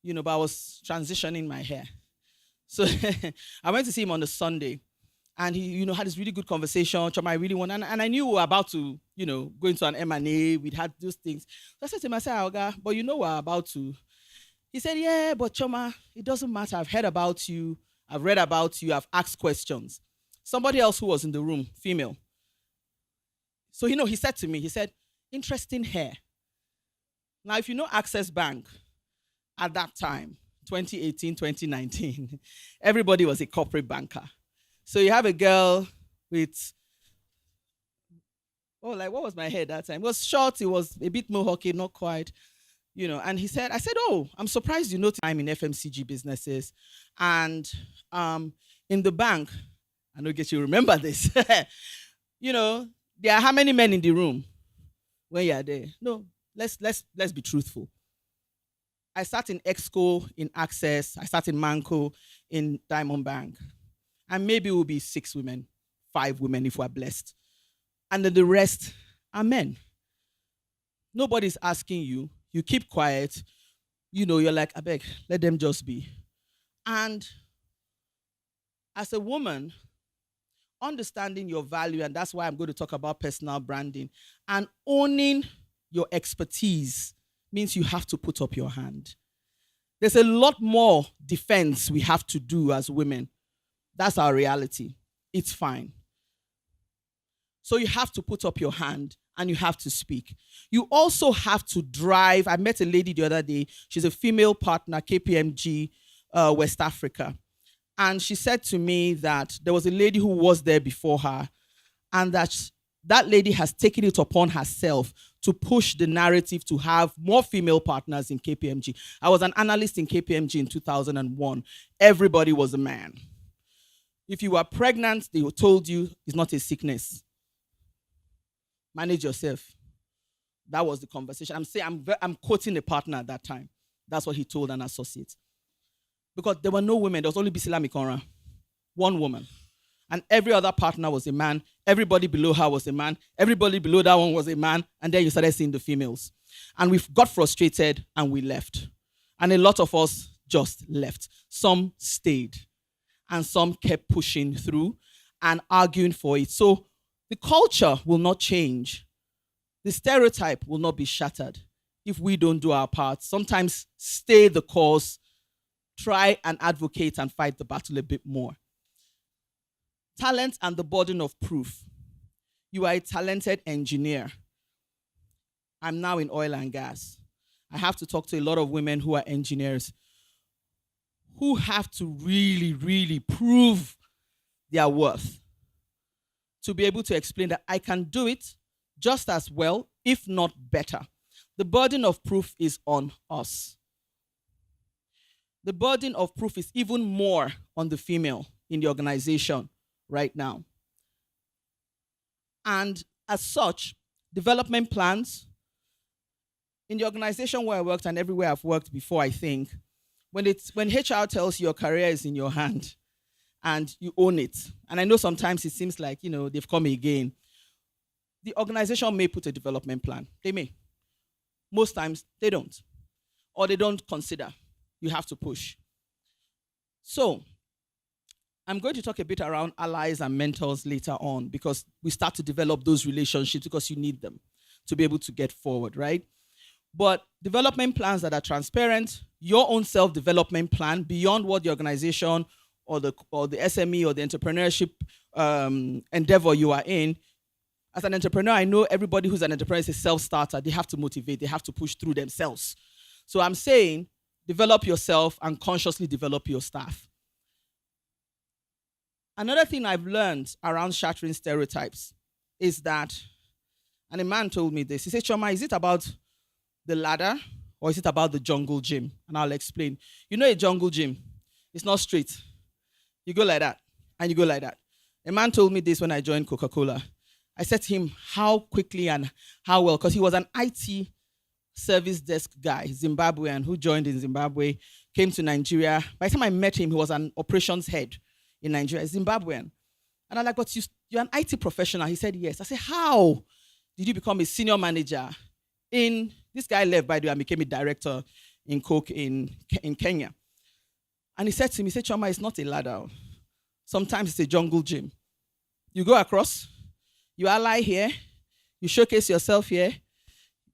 F: but I was transitioning my hair. So I went to see him on the Sunday. And he, had this really good conversation. Choma, I really want, and I knew we were about to, go into an M&A. We'd had those things. So I said to him, Oga, but we're about to. He said, yeah, but Choma, it doesn't matter. I've heard about you. I've read about you. I've asked questions. Somebody else who was in the room, female. So, he said to me, interesting hair. Now, if you know Access Bank, at that time, 2018, 2019, everybody was a corporate banker. So you have a girl with, what was my hair that time? It was short, it was a bit mohawky, not quite, and I said, I'm surprised you know I'm in FMCG businesses. And in the bank, I don't get you remember this, there are how many men in the room when you are there? No, let's be truthful. I sat in Exco, in Access, I sat in Manco, in Diamond Bank. And maybe it will be 6 women, 5 women if we're blessed. And then the rest are men. Nobody's asking you. You keep quiet. You're like, I beg, let them just be. And as a woman, understanding your value, and that's why I'm going to talk about personal branding, and owning your expertise means you have to put up your hand. There's a lot more defense we have to do as women. That's our reality. It's fine. So you have to put up your hand and you have to speak. You also have to drive. I met a lady the other day. She's a female partner, KPMG, West Africa. And she said to me that there was a lady who was there before her, and that lady has taken it upon herself to push the narrative to have more female partners in KPMG. I was an analyst in KPMG in 2001. Everybody was a man. If you were pregnant, they told you it's not a sickness. Manage yourself. That was the conversation. I'm quoting a partner at that time. That's what he told an associate. Because there were no women. There was only Bisila Mikonra. One woman. And every other partner was a man. Everybody below her was a man. Everybody below that one was a man. And then you started seeing the females. And we got frustrated and we left. And a lot of us just left. Some stayed. And some kept pushing through and arguing for it. So the culture will not change. The stereotype will not be shattered if we don't do our part. Sometimes stay the course, try and advocate and fight the battle a bit more. Talent and the burden of proof. You are a talented engineer. I'm now in oil and gas. I have to talk to a lot of women who are engineers who have to really, really prove their worth to be able to explain that I can do it just as well, if not better. The burden of proof is on us. The burden of proof is even more on the female in the organization right now. And as such, development plans, in the organization where I worked and everywhere I've worked before, I think, when HR tells you your career is in your hand and you own it, and I know sometimes it seems like, they've come again, the organization may put a development plan. They may. Most times, they don't. Or they don't consider. You have to push. So, I'm going to talk a bit around allies and mentors later on because we start to develop those relationships because you need them to be able to get forward, right? But development plans that are transparent, your own self-development plan beyond what the organization or the SME or the entrepreneurship endeavor you are in. As an entrepreneur, I know everybody who's an entrepreneur is a self-starter. They have to motivate. They have to push through themselves. So I'm saying develop yourself and consciously develop your staff. Another thing I've learned around shattering stereotypes is that, and a man told me this, he said, Choma, is it about the ladder or is it about the jungle gym? And I'll explain. You know a jungle gym, it's not straight. You go like that and you go like that. A man told me this when I joined Coca-Cola. I said to him, how quickly and how well, because he was an IT service desk guy, Zimbabwean, who joined in Zimbabwe, came to Nigeria. By the time I met him, he was an operations head in Nigeria, Zimbabwean. And I'm like, but you're an IT professional. He said, yes. I said, how did you become a senior manager this guy left, by the way, and became a director in Coke in Kenya. And he said to me, Choma, it's not a ladder. Sometimes it's a jungle gym. You go across, you ally here, you showcase yourself here,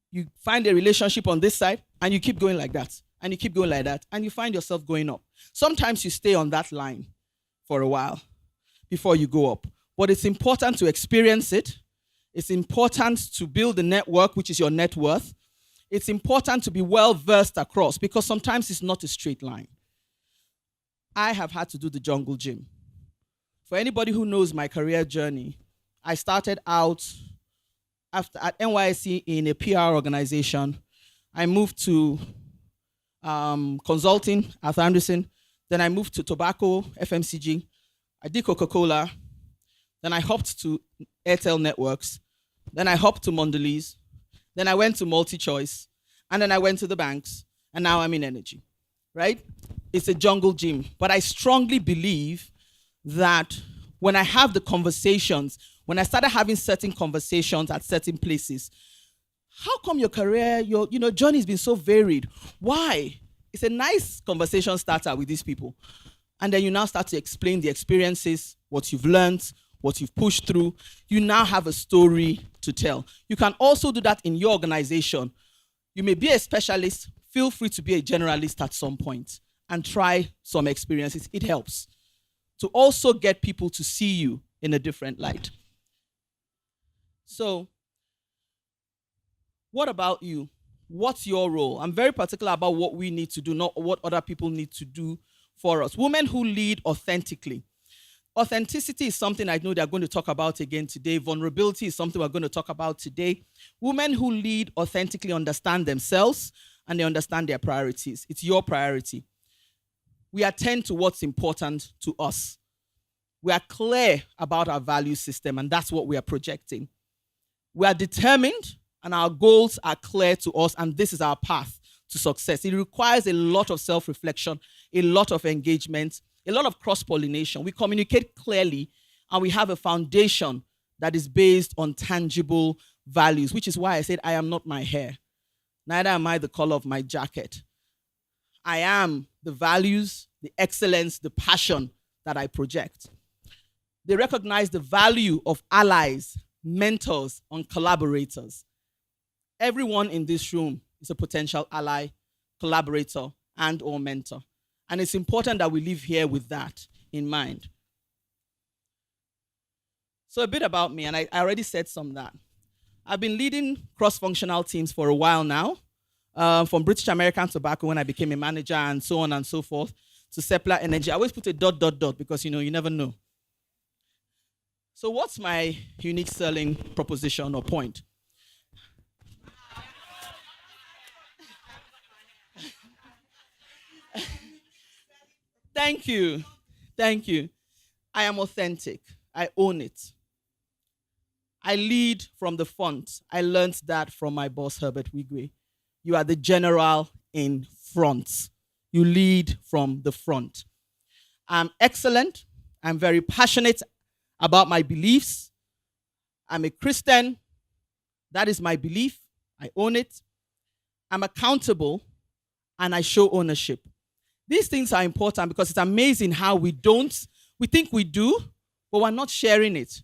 F: you find a relationship on this side, and you keep going like that, and you keep going like that, and you find yourself going up. Sometimes you stay on that line for a while before you go up. But it's important to experience it. It's important to build a network, which is your net worth. It's important to be well-versed across because sometimes it's not a straight line. I have had to do the jungle gym. For anybody who knows my career journey, I started out at NYSC in a PR organization. I moved to consulting, Arthur Anderson. Then I moved to tobacco, FMCG. I did Coca-Cola. Then I hopped to Airtel Networks. Then I hopped to Mondelez. Then I went to MultiChoice. And then I went to the banks. And now I'm in energy, right? It's a jungle gym. But I strongly believe that when I have the conversations, when I started having certain conversations at certain places, how come your career, your journey has been so varied? Why? It's a nice conversation starter with these people. And then you now start to explain the experiences, what you've learned, what you've pushed through. You now have a story to tell. You can also do that in your organization. You may be a specialist. Feel free to be a generalist at some point and try some experiences. It helps to also get people to see you in a different light. So, what about you? What's your role? I'm very particular about what we need to do, not what other people need to do for us. Women who lead authentically. Authenticity is something I know they're going to talk about again today. Vulnerability is something we're going to talk about today. Women who lead authentically understand themselves and they understand their priorities. It's your priority. We attend to what's important to us. We are clear about our value system, and that's what we are projecting. We are determined, and our goals are clear to us, and this is our path to success. It requires a lot of self-reflection, a lot of engagement, a lot of cross-pollination. We communicate clearly, and we have a foundation that is based on tangible values, which is why I said, I am not my hair. Neither am I the color of my jacket. I am the values, the excellence, the passion that I project. They recognize the value of allies, mentors, and collaborators. Everyone in this room is a potential ally, collaborator, and or mentor. And it's important that we live here with that in mind. So a bit about me, and I already said some of that. I've been leading cross-functional teams for a while now, from British American Tobacco when I became a manager and so on and so forth, to Seplar Energy. I always put a ... because, you never know. So what's my unique selling proposition or point? Thank you. Thank you. I am authentic. I own it. I lead from the front. I learned that from my boss, Herbert Wigwe. You are the general in front. You lead from the front. I'm excellent. I'm very passionate about my beliefs. I'm a Christian. That is my belief. I own it. I'm accountable, and I show ownership. These things are important because it's amazing how we think we do, but we're not sharing it.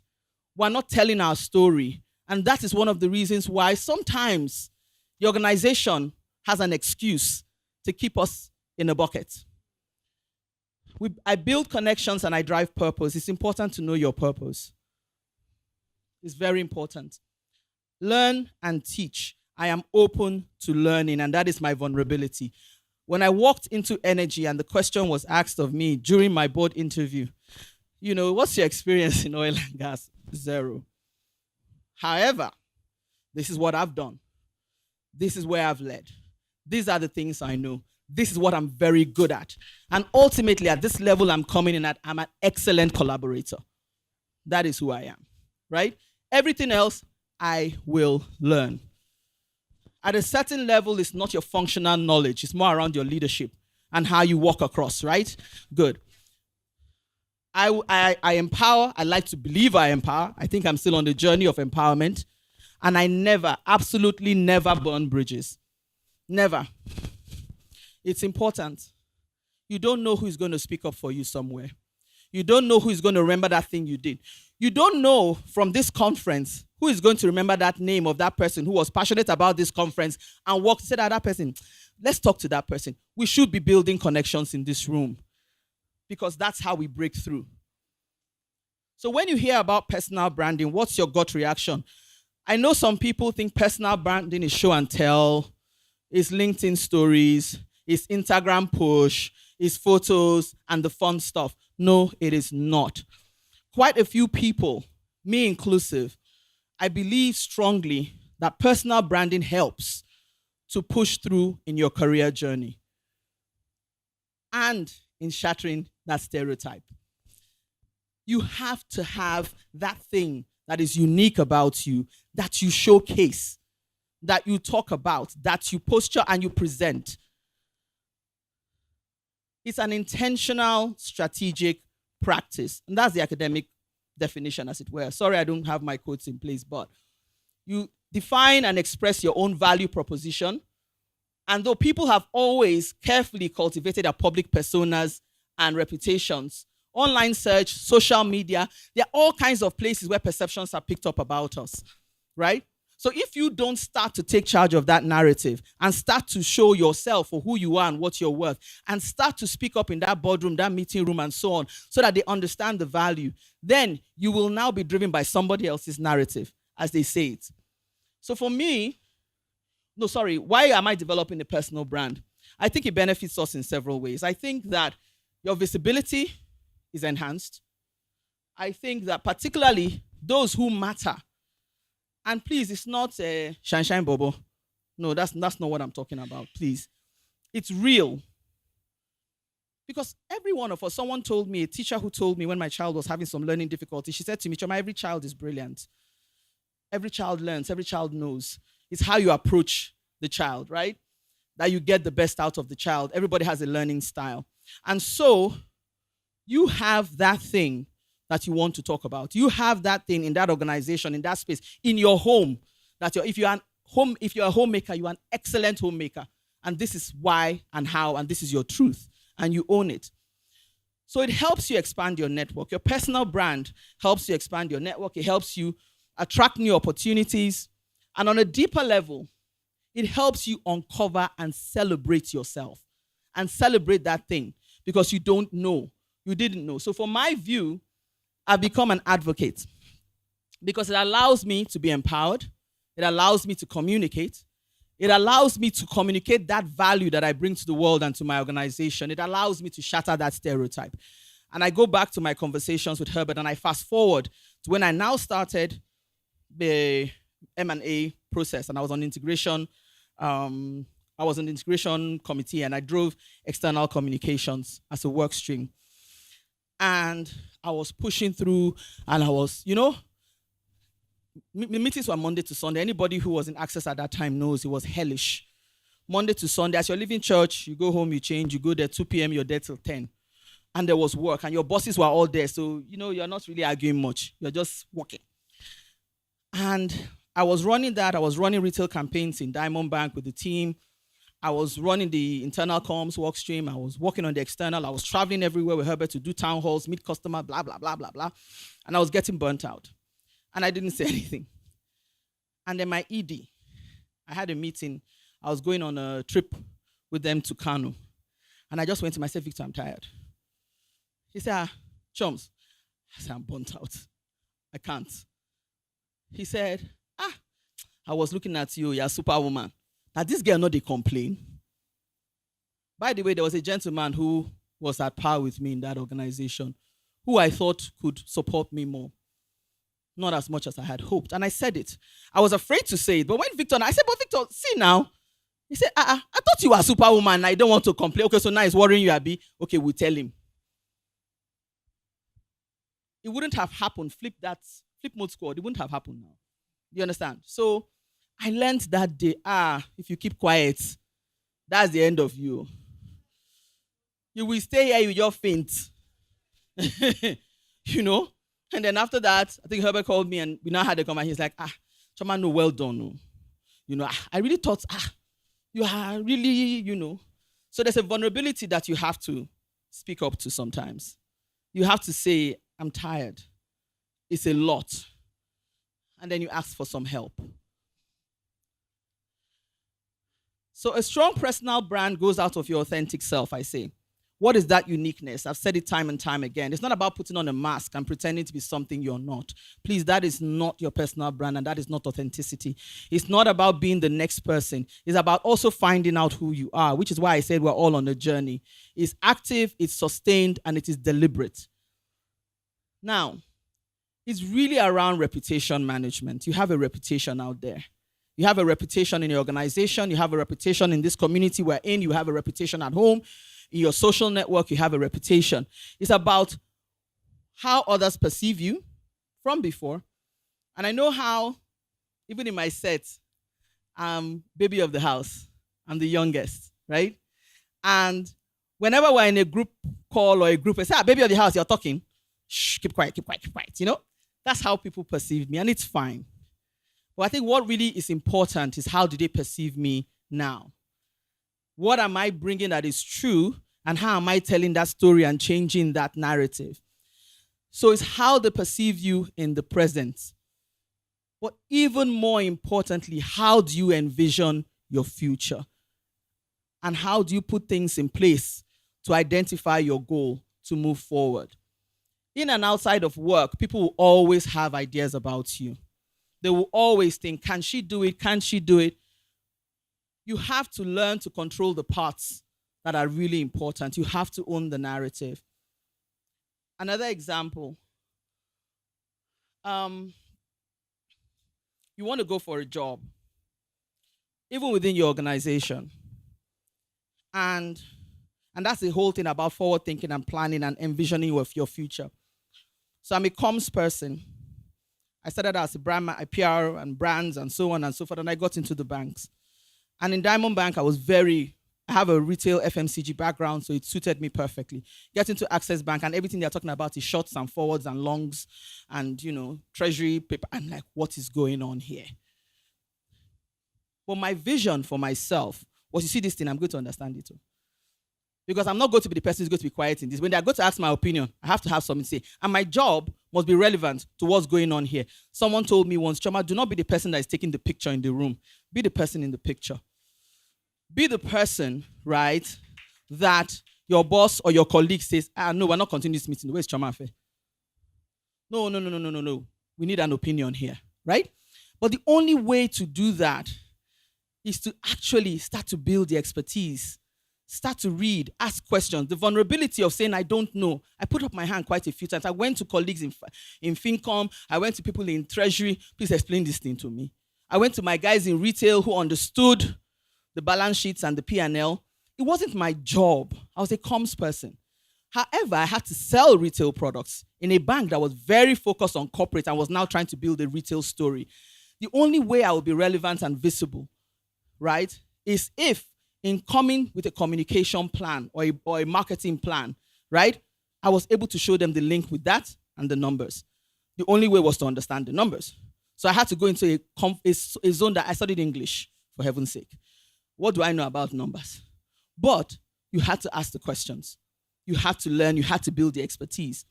F: We're not telling our story. And that is one of the reasons why sometimes the organization has an excuse to keep us in a bucket. I build connections and I drive purpose. It's important to know your purpose. It's very important. Learn and teach. I am open to learning, and that is my vulnerability. When I walked into energy and the question was asked of me during my board interview, what's your experience in oil and gas? 0. However, this is what I've done. This is where I've led. These are the things I know. This is what I'm very good at. And ultimately, at this level I'm coming in at, I'm an excellent collaborator. That is who I am, right? Everything else, I will learn. At a certain level, it's not your functional knowledge. It's more around your leadership and how you walk across, right? Good. I empower. I like to believe I empower. I think I'm still on the journey of empowerment. And I never, absolutely never burn bridges. Never. It's important. You don't know who's going to speak up for you somewhere. You don't know who's going to remember that thing you did. You don't know from this conference who is going to remember that name of that person who was passionate about this conference and walked, said that person, let's talk to that person. We should be building connections in this room because that's how we break through. So when you hear about personal branding, what's your gut reaction? I know some people think personal branding is show and tell, it's LinkedIn stories, it's Instagram push, it's photos and the fun stuff. No, it is not. Quite a few people, me inclusive, I believe strongly that personal branding helps to push through in your career journey and in shattering that stereotype. You have to have that thing that is unique about you, that you showcase, that you talk about, that you posture and you present. It's an intentional, strategic practice. And that's the academic definition, as it were. Sorry, I don't have my quotes in place, but you define and express your own value proposition. And though people have always carefully cultivated their public personas and reputations, online search, social media, there are all kinds of places where perceptions are picked up about us, right? So if you don't start to take charge of that narrative and start to show yourself for who you are and what you're worth and start to speak up in that boardroom, that meeting room and so on so that they understand the value, then you will now be driven by somebody else's narrative, as they say it. So for me, why am I developing a personal brand? I think it benefits us in several ways. I think that your visibility is enhanced. I think that particularly those who matter, and please, it's not a shine bobo. No, that's not what I'm talking about. Please, it's real. Because every one of us, someone told me, a teacher who told me when my child was having some learning difficulty, she said to me, Choma, every child is brilliant. Every child learns, every child knows. It's how you approach the child, right? That you get the best out of the child. Everybody has a learning style. And so you have that thing that you want to talk about. You have that thing in that organization, in that space, in your home. If you're a homemaker, you're an excellent homemaker. And this is why and how, and this is your truth. And you own it. So it helps you expand your network. Your personal brand helps you expand your network. It helps you attract new opportunities. And on a deeper level, it helps you uncover and celebrate yourself. And celebrate that thing because you don't know. You didn't know. So from my view, I've become an advocate because it allows me to be empowered. It allows me to communicate. It allows me to communicate that value that I bring to the world and to my organization. It allows me to shatter that stereotype. And I go back to my conversations with Herbert and I fast forward to when I now started the M&A process and I was on integration. I was on the integration committee and I drove external communications as a work stream. And I was pushing through and I was, meetings were Monday to Sunday. Anybody who was in Access at that time knows it was hellish. Monday to Sunday, as you're leaving church, you go home, you change, you go there 2 p.m., you're there till 10. And there was work, and your bosses were all there. So, you're not really arguing much. You're just working. And I was running that. I was running retail campaigns in Diamond Bank with the team. I was running the internal comms work stream. I was working on the external. I was traveling everywhere with Herbert to do town halls, meet customers, blah, blah, blah, blah, blah. And I was getting burnt out. And I didn't say anything. And then my ED, I had a meeting. I was going on a trip with them to Kano. And I just went to myself, Victor, I'm tired. He said, Chums. I said, I'm burnt out. I can't. He said, I was looking at you, you're a superwoman. Now this girl not they complain. By the way, there was a gentleman who was at par with me in that organization, who I thought could support me more. Not as much as I had hoped. And I said it. I was afraid to say it. But when I said, but Victor, see now. He said, I thought you were a superwoman. I don't want to complain. Okay, so now it's worrying you, Abby. Okay, we'll tell him. It wouldn't have happened. Flip mode squad. It wouldn't have happened now. You understand? So I learned that day, if you keep quiet, that's the end of you. You will stay here with your faint. And then after that, I think Herbert called me and we now had a conversation. He's like, Choma, no, well done. No. I really thought, you are really, So there's a vulnerability that you have to speak up to sometimes. You have to say, I'm tired. It's a lot. And then you ask for some help. So a strong personal brand goes out of your authentic self, I say. What is that uniqueness? I've said it time and time again. It's not about putting on a mask and pretending to be something you're not. Please, that is not your personal brand and that is not authenticity. It's not about being the next person. It's about also finding out who you are, which is why I said we're all on a journey. It's active, it's sustained, and it is deliberate. Now, it's really around reputation management. You have a reputation out there. You have a reputation in your organization. You have a reputation in this community we're in. You have a reputation at home. In your social network, you have a reputation. It's about how others perceive you from before. And I know how, even in my set, I'm baby of the house. I'm the youngest, right? And whenever we're in a group call or a group, I say, baby of the house, you're talking. Shh, keep quiet, keep quiet, keep quiet. That's how people perceive me, and it's fine. But I think what really is important is how do they perceive me now? What am I bringing that is true, and how am I telling that story and changing that narrative? So it's how they perceive you in the present. But even more importantly, how do you envision your future? And how do you put things in place to identify your goal to move forward? In and outside of work, people will always have ideas about you. They will always think, can she do it? Can she do it? You have to learn to control the parts that are really important. You have to own the narrative. Another example, you want to go for a job, even within your organization. And that's the whole thing about forward thinking and planning and envisioning of your future. So I'm a comms person. I started as a brand, a PR and brands and so on and so forth, and I got into the banks. And in Diamond Bank, I have a retail FMCG background, so it suited me perfectly. Get into Access Bank, and everything they're talking about is shorts and forwards and longs and, treasury paper. I'm like, what is going on here? But my vision for myself was, you see this thing, I'm going to understand it too. Because I'm not going to be the person who's going to be quiet in this. When they're going to ask my opinion, I have to have something to say. And my job must be relevant to what's going on here. Someone told me once, Choma, do not be the person that is taking the picture in the room. Be the person in the picture. Be the person, right, that your boss or your colleague says, no, we're not continuing this meeting. Where's Choma Afe? No. We need an opinion here, right? But the only way to do that is to actually start to build the expertise. Start to read, ask questions. The vulnerability of saying, I don't know. I put up my hand quite a few times. I went to colleagues in FinCom. I went to people in Treasury. Please explain this thing to me. I went to my guys in retail who understood the balance sheets and the P&L. It wasn't my job. I was a comms person. However, I had to sell retail products in a bank that was very focused on corporate and was now trying to build a retail story. The only way I would be relevant and visible, right, is if in coming with a communication plan or a marketing plan, right, I was able to show them the link with that and the numbers. The only way was to understand the numbers. So I had to go into a zone that I studied English, for heaven's sake. What do I know about numbers? But you had to ask the questions. You had to learn. You had to build the expertise.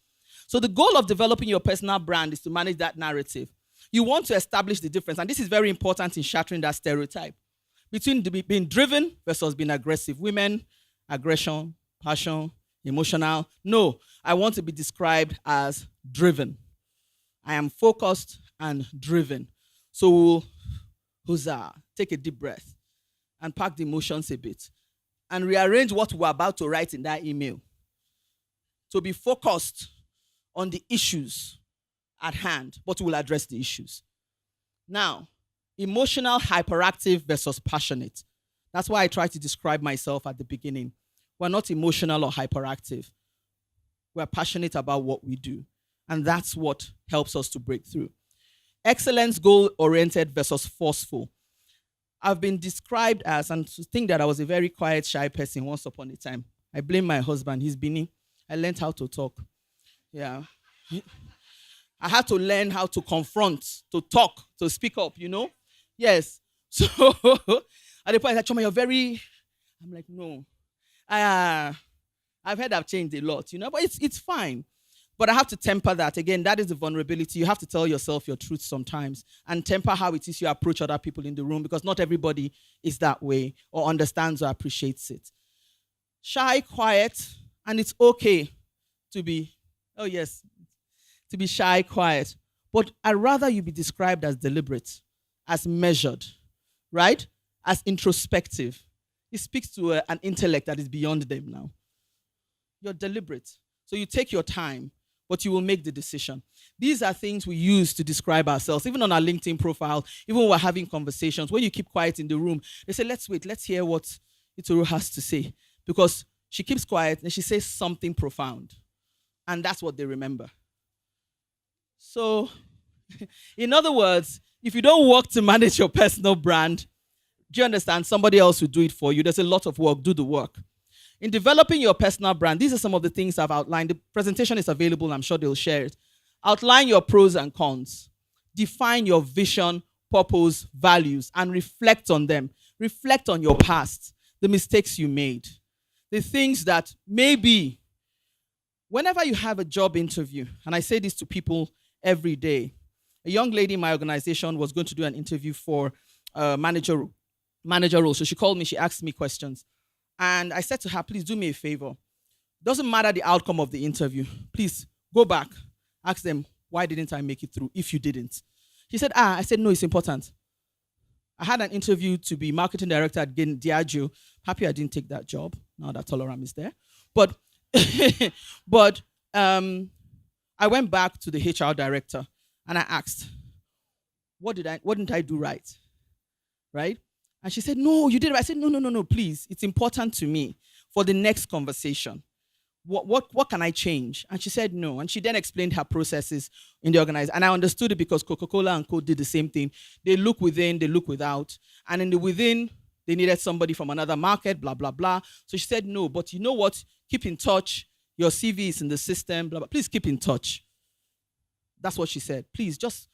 F: So the goal of developing your personal brand is to manage that narrative. You want to establish the difference. And this is very important in shattering that stereotype between being driven versus being aggressive. Women, aggression, passion, emotional. No, I want to be described as driven. I am focused and driven. So huzzah, take a deep breath and park the emotions a bit and rearrange what we're about to write in that email to be focused on the issues at hand, but we'll address the issues. Now, emotional, hyperactive versus passionate. That's why I try to describe myself at the beginning. We're not emotional or hyperactive. We're passionate about what we do. And that's what helps us to break through. Excellence, goal-oriented versus forceful. I've been described as, and to think that I was a very quiet, shy person once upon a time. I blame my husband. He's Bini. I learned how to talk. Yeah. I had to learn how to confront, to talk, to speak up, Yes. So at the point, like, Choma, you're very, I'm like, no. I've heard I've changed a lot, but it's fine. But I have to temper that. Again, that is the vulnerability. You have to tell yourself your truth sometimes and temper how it is you approach other people in the room, because not everybody is that way or understands or appreciates it. Shy, quiet, and it's okay to be, to be shy, quiet. But I'd rather you be described as deliberate, as measured, right? As introspective. It speaks to an intellect that is beyond them now. You're deliberate. So you take your time, but you will make the decision. These are things we use to describe ourselves, even on our LinkedIn profile, even when we're having conversations. When you keep quiet in the room, they say, let's wait, let's hear what Ituru has to say. Because she keeps quiet and she says something profound. And that's what they remember. So, in other words, if you don't work to manage your personal brand, do you understand? Somebody else will do it for you. There's a lot of work. Do the work. In developing your personal brand, these are some of the things I've outlined. The presentation is available. I'm sure they'll share it. Outline your pros and cons. Define your vision, purpose, values, and reflect on them. Reflect on your past, the mistakes you made, the things that maybe, whenever you have a job interview, and I say this to people every day, a young lady in my organization was going to do an interview for a manager role. So she called me, she asked me questions. And I said to her, please do me a favor. Doesn't matter the outcome of the interview. Please go back. Ask them, why didn't I make it through if you didn't? She said, I said, no, it's important. I had an interview to be marketing director at Diageo. Happy I didn't take that job now that Toloram is there. But but I went back to the HR director and I asked, what didn't I do right? Right? And she said, no, you did it. I said, no, please. It's important to me for the next conversation. What can I change? And she said no. And she then explained her processes in the organization. And I understood it because Coca-Cola and Co did the same thing. They look within, they look without. And in the within, they needed somebody from another market, blah, blah, blah. So she said no. But you know what? Keep in touch. Your CV is in the system, blah, blah. Please keep in touch. That's what she said. Please just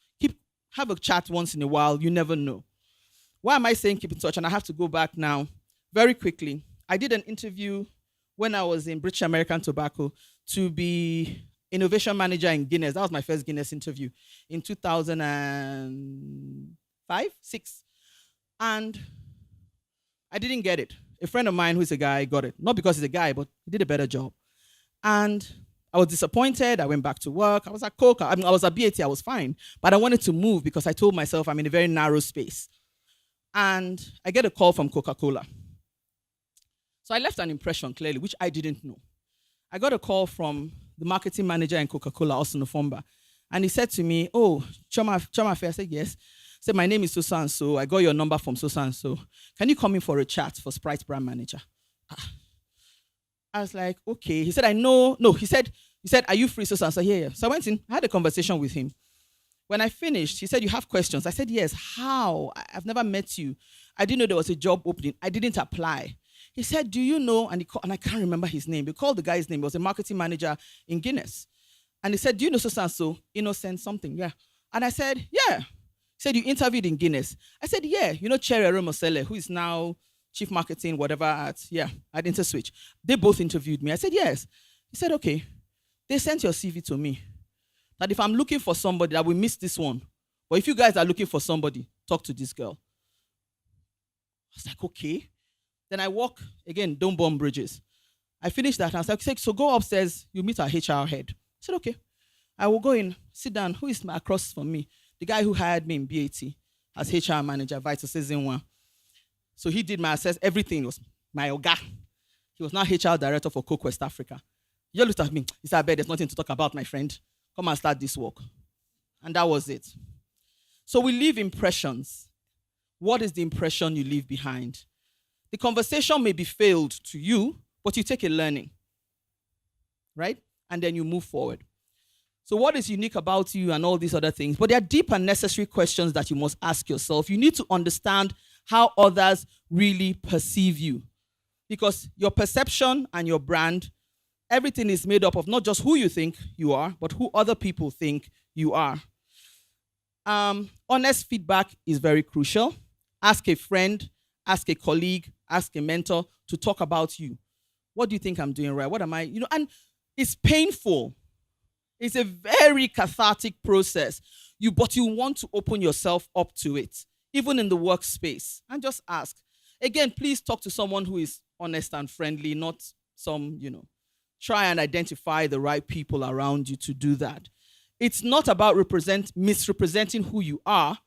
F: have a chat once in a while. You never know. Why am I saying keep in touch? And I have to go back now very quickly. I did an interview when I was in British American Tobacco to be innovation manager in Guinness. That was my first Guinness interview in 2005, 6. And I didn't get it. A friend of mine who's a guy got it. Not because he's a guy, but he did a better job. And I was disappointed. I went back to work. I was at Coca. I was at BAT. I was fine. But I wanted to move because I told myself I'm in a very narrow space. And I get a call from Coca-Cola. So I left an impression clearly, which I didn't know. I got a call from the marketing manager in Coca-Cola, Austin Ofomba. And he said to me, oh, Choma Fair. I said, yes. He said, my name is so-and-so. I got your number from so-and-so. Can you come in for a chat for Sprite brand manager? I was like, okay. He said, I know. No, he said, are you free, so-and-so? Yeah. So I went in, I had a conversation with him. When I finished, he said, you have questions? I said, yes. How? I've never met you. I didn't know there was a job opening. I didn't apply. He said, do you know, and I can't remember his name. He called the guy's name. He was a marketing manager in Guinness. And he said, do you know so-and-so? Innocent something, yeah. And I said, yeah. He said, you interviewed in Guinness. I said, yeah. You know Cherry Aromosele, who is now chief marketing, whatever, at InterSwitch. They both interviewed me. I said, yes. He said, okay. They sent your CV to me. That if I'm looking for somebody, I will miss this one. But if you guys are looking for somebody, talk to this girl. I was like, okay. Then I walk, again, don't burn bridges. I finished that and I was like, so go upstairs, you meet our HR head. I said, okay. I will go in, sit down. Who is across from me? The guy who hired me in BAT as HR manager, Vital Season 1. So he did my assess, everything was my oga. He was now HR director for Coke West Africa. He just looked at me. He said, I bet there's nothing to talk about, my friend. Come and start this work. And that was it. So we leave impressions. What is the impression you leave behind? The conversation may be failed to you, but you take a learning, right? And then you move forward. So what is unique about you and all these other things? But there are deep and necessary questions that you must ask yourself. You need to understand how others really perceive you. Because your perception and your brand, everything is made up of not just who you think you are, but who other people think you are. Honest feedback is very crucial. Ask a friend, ask a colleague, ask a mentor to talk about you. What do you think I'm doing right? What am I? And it's painful. It's a very cathartic process. But you want to open yourself up to it, even in the workspace, and just ask. Again, please talk to someone who is honest and friendly, not some, try and identify the right people around you to do that. It's not about misrepresenting who you are,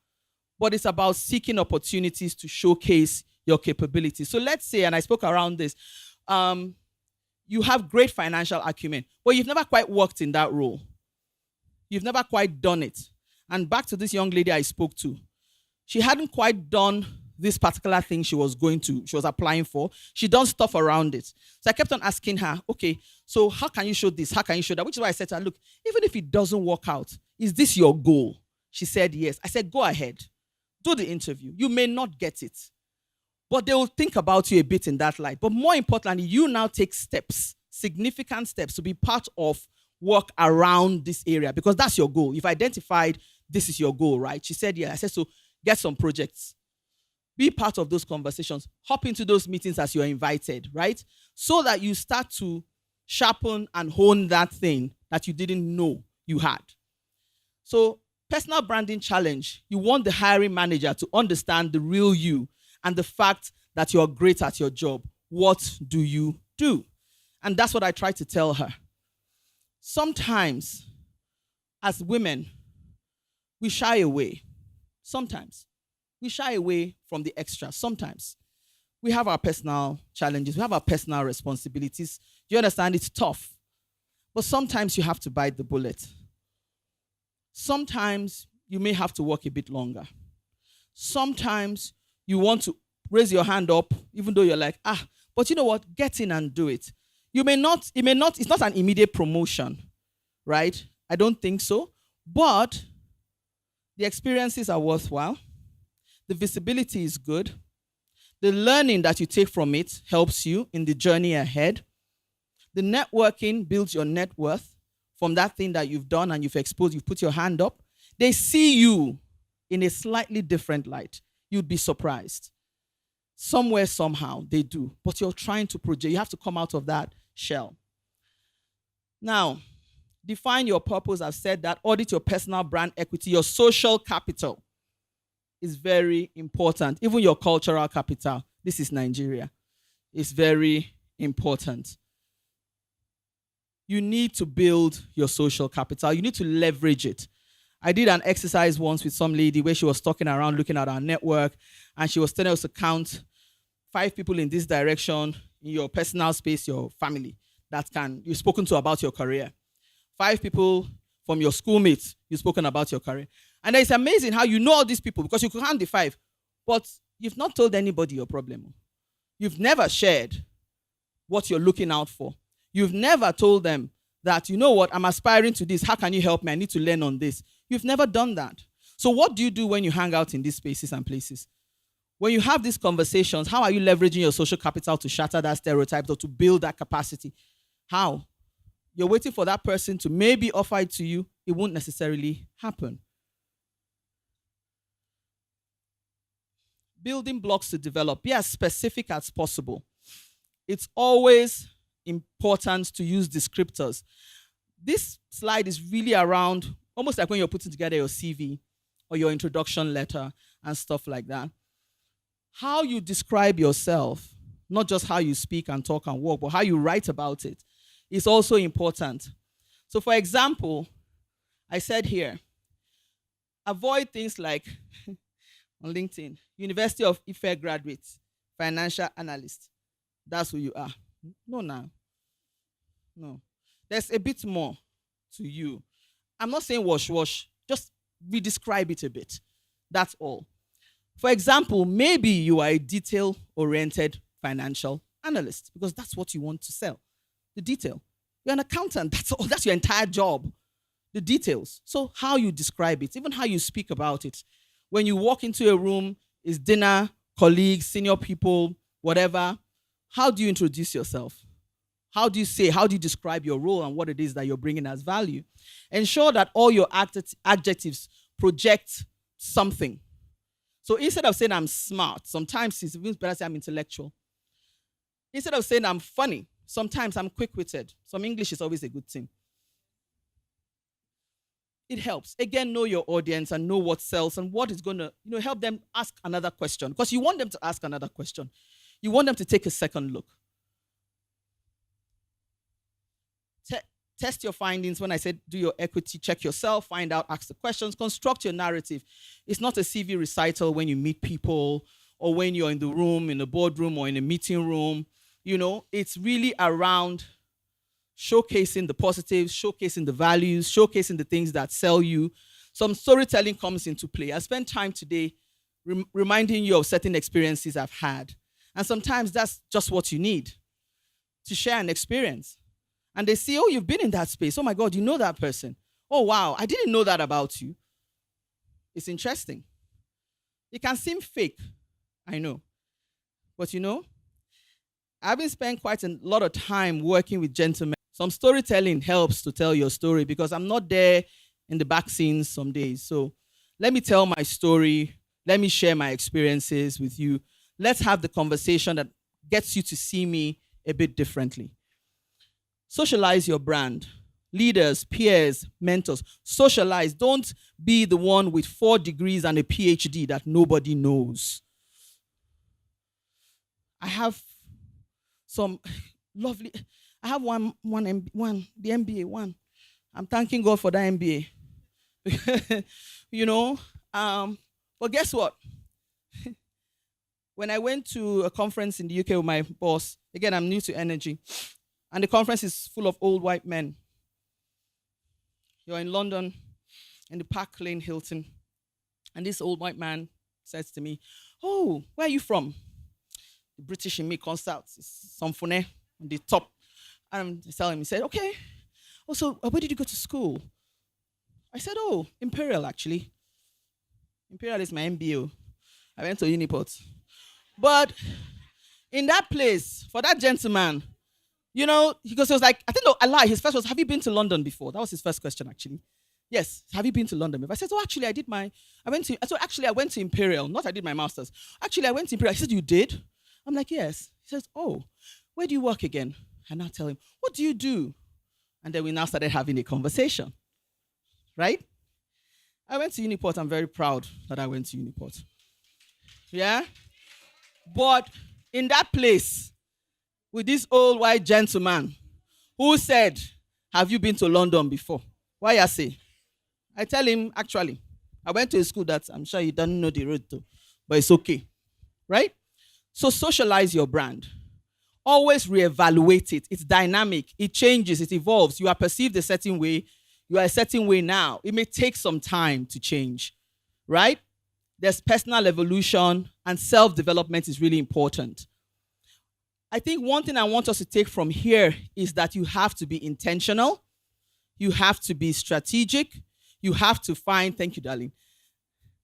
F: but it's about seeking opportunities to showcase your capabilities. So let's say, and I spoke around this, you have great financial acumen, but you've never quite worked in that role. You've never quite done it. And back to this young lady I spoke to, she hadn't quite done this particular thing she was applying for. She done stuff around it. So I kept on asking her, okay, so how can you show this? How can you show that? Which is why I said to her, look, even if it doesn't work out, is this your goal? She said, yes. I said, go ahead. Do the interview. You may not get it, but they will think about you a bit in that light. But more importantly, you now take steps, significant steps, to be part of work around this area, because that's your goal. You've identified this is your goal, right? She said, yeah. I said, so get some projects. Be part of those conversations. Hop into those meetings as you're invited, right? So that you start to sharpen and hone that thing that you didn't know you had. So, personal branding challenge. You want the hiring manager to understand the real you and the fact that you're great at your job. What do you do? And that's what I try to tell her. Sometimes, as women, we shy away. Sometimes. We shy away from the extra sometimes. We have our personal challenges, we have our personal responsibilities. You understand? It's tough. But sometimes you have to bite the bullet. Sometimes you may have to work a bit longer. Sometimes you want to raise your hand up, even though you're like, but you know what? Get in and do it. It's not an immediate promotion, right? I don't think so. But the experiences are worthwhile. The visibility is good. The learning that you take from it helps you in the journey ahead. The networking builds your net worth from that thing that you've done and you've exposed, you've put your hand up. They see you in a slightly different light. You'd be surprised. Somewhere, somehow, they do. But you're trying to project. You have to come out of that shell. Now, define your purpose. I've said that. Audit your personal brand equity. Your social capital is very important. Even your cultural capital. This is Nigeria. It's very important. You need to build your social capital. You need to leverage it. I did an exercise once with some lady where she was talking around, looking at our network, and she was telling us to count 5 people in this direction in your personal space, your family, you've spoken to about your career. 5 people from your schoolmates you've spoken about your career. And it's amazing how you know all these people because you could count the 5, but you've not told anybody your problem. You've never shared what you're looking out for. You've never told them that, you know what, I'm aspiring to this. How can you help me? I need to learn on this. You've never done that. So what do you do when you hang out in these spaces and places? When you have these conversations, how are you leveraging your social capital to shatter that stereotype or to build that capacity? How? You're waiting for that person to maybe offer it to you. It won't necessarily happen. Building blocks to develop. Be as specific as possible. It's always important to use descriptors. This slide is really around, almost like when you're putting together your CV or your introduction letter and stuff like that. How you describe yourself, not just how you speak and talk and walk, but how you write about it is also important. So for example, I said here, avoid things like on LinkedIn, University of Ife graduate, financial analyst. That's who you are. No. There's a bit more to you. I'm not saying wash. Just re-describe it a bit. That's all. For example, maybe you are a detail-oriented financial analyst because that's what you want to sell. The detail. You're an accountant. That's your entire job. The details. So how you describe it, even how you speak about it. When you walk into a room, it's dinner, colleagues, senior people, whatever. How do you introduce yourself? How do you describe your role and what it is that you're bringing as value? Ensure that all your adjectives project something. So instead of saying I'm smart, sometimes it's even better to say I'm intellectual. Instead of saying I'm funny, sometimes I'm quick-witted. Some English is always a good thing. It helps. Again, know your audience and know what sells and what is going to help them ask another question. Because you want them to ask another question. You want them to take a second look. Test your findings. When I said do your equity, check yourself, find out, ask the questions, construct your narrative. It's not a CV recital when you meet people or when you're in the room, in the boardroom or in a meeting room. It's really around showcasing the positives, showcasing the values, showcasing the things that sell you. Some storytelling comes into play. I spent time today reminding you of certain experiences I've had. And sometimes that's just what you need to share an experience. And they see, oh, you've been in that space. Oh my God, you know that person. Oh wow, I didn't know that about you. It's interesting. It can seem fake, I know. But I've been spending quite a lot of time working with gentlemen. Some storytelling helps to tell your story because I'm not there in the back scenes some days. So let me tell my story. Let me share my experiences with you. Let's have the conversation that gets you to see me a bit differently. Socialize your brand. Leaders, peers, mentors. Socialize. Don't be the one with 4 degrees and a PhD that nobody knows. I have some lovely, I have one, the MBA one. I'm thanking God for that MBA. But guess what? When I went to a conference in the UK with my boss, again, I'm new to energy, and the conference is full of old white men. You're in London, in the Park Lane Hilton, and this old white man says to me, "Oh, where are you from?" The British in me comes out, some phone on the top. And I tell him, he said, "Okay. Also, where did you go to school?" I said, "Oh, Imperial, actually. Imperial is my MBO. I went to Uniport." But in that place, for that gentleman, he was like, I think, no, I lie. His first was, "Have you been to London before?" That was his first question, actually. "Yes, have you been to London before?" I said, "Oh, actually, I went to Imperial. Not I did my master's. Actually, I went to Imperial." He said, "You did?" I'm like, "Yes." He says, "Oh, where do you work again?" And I tell him, "What do you do?" And then we now started having a conversation, right? I went to Uniport. I'm very proud that I went to Uniport. Yeah? But in that place, with this old white gentleman who said, "Have you been to London before?" Why I say? I tell him, actually, I went to a school that I'm sure you don't know the road to, but it's okay, right? So socialize your brand. Always reevaluate it. It's dynamic. It changes. It evolves. You are perceived a certain way. You are a certain way now. It may take some time to change, right? There's personal evolution, and self-development is really important. I think one thing I want us to take from here is that you have to be intentional. You have to be strategic. You have to find, thank you, darling.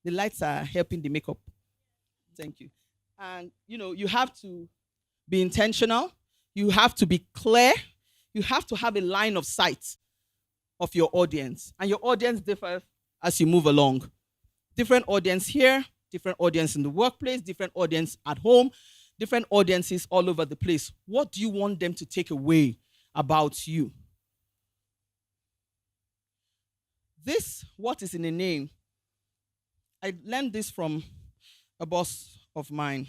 F: The lights are helping the makeup. Thank you. And, you have to be intentional. You have to be clear. You have to have a line of sight of your audience. And your audience differs as you move along. Different audience here, different audience in the workplace, different audience at home, different audiences all over the place. What do you want them to take away about you? This, what is in a name, I learned this from a boss of mine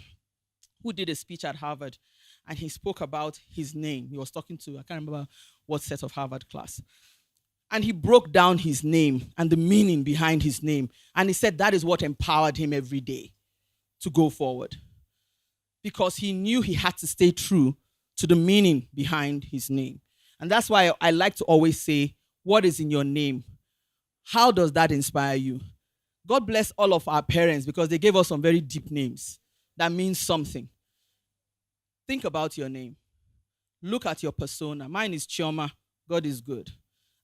F: who did a speech at Harvard, and he spoke about his name. He was talking to, I can't remember what set of Harvard class. And he broke down his name and the meaning behind his name. And he said that is what empowered him every day to go forward. Because he knew he had to stay true to the meaning behind his name. And that's why I like to always say, what is in your name? How does that inspire you? God bless all of our parents because they gave us some very deep names that means something. Think about your name. Look at your persona. Mine is Chioma. God is good.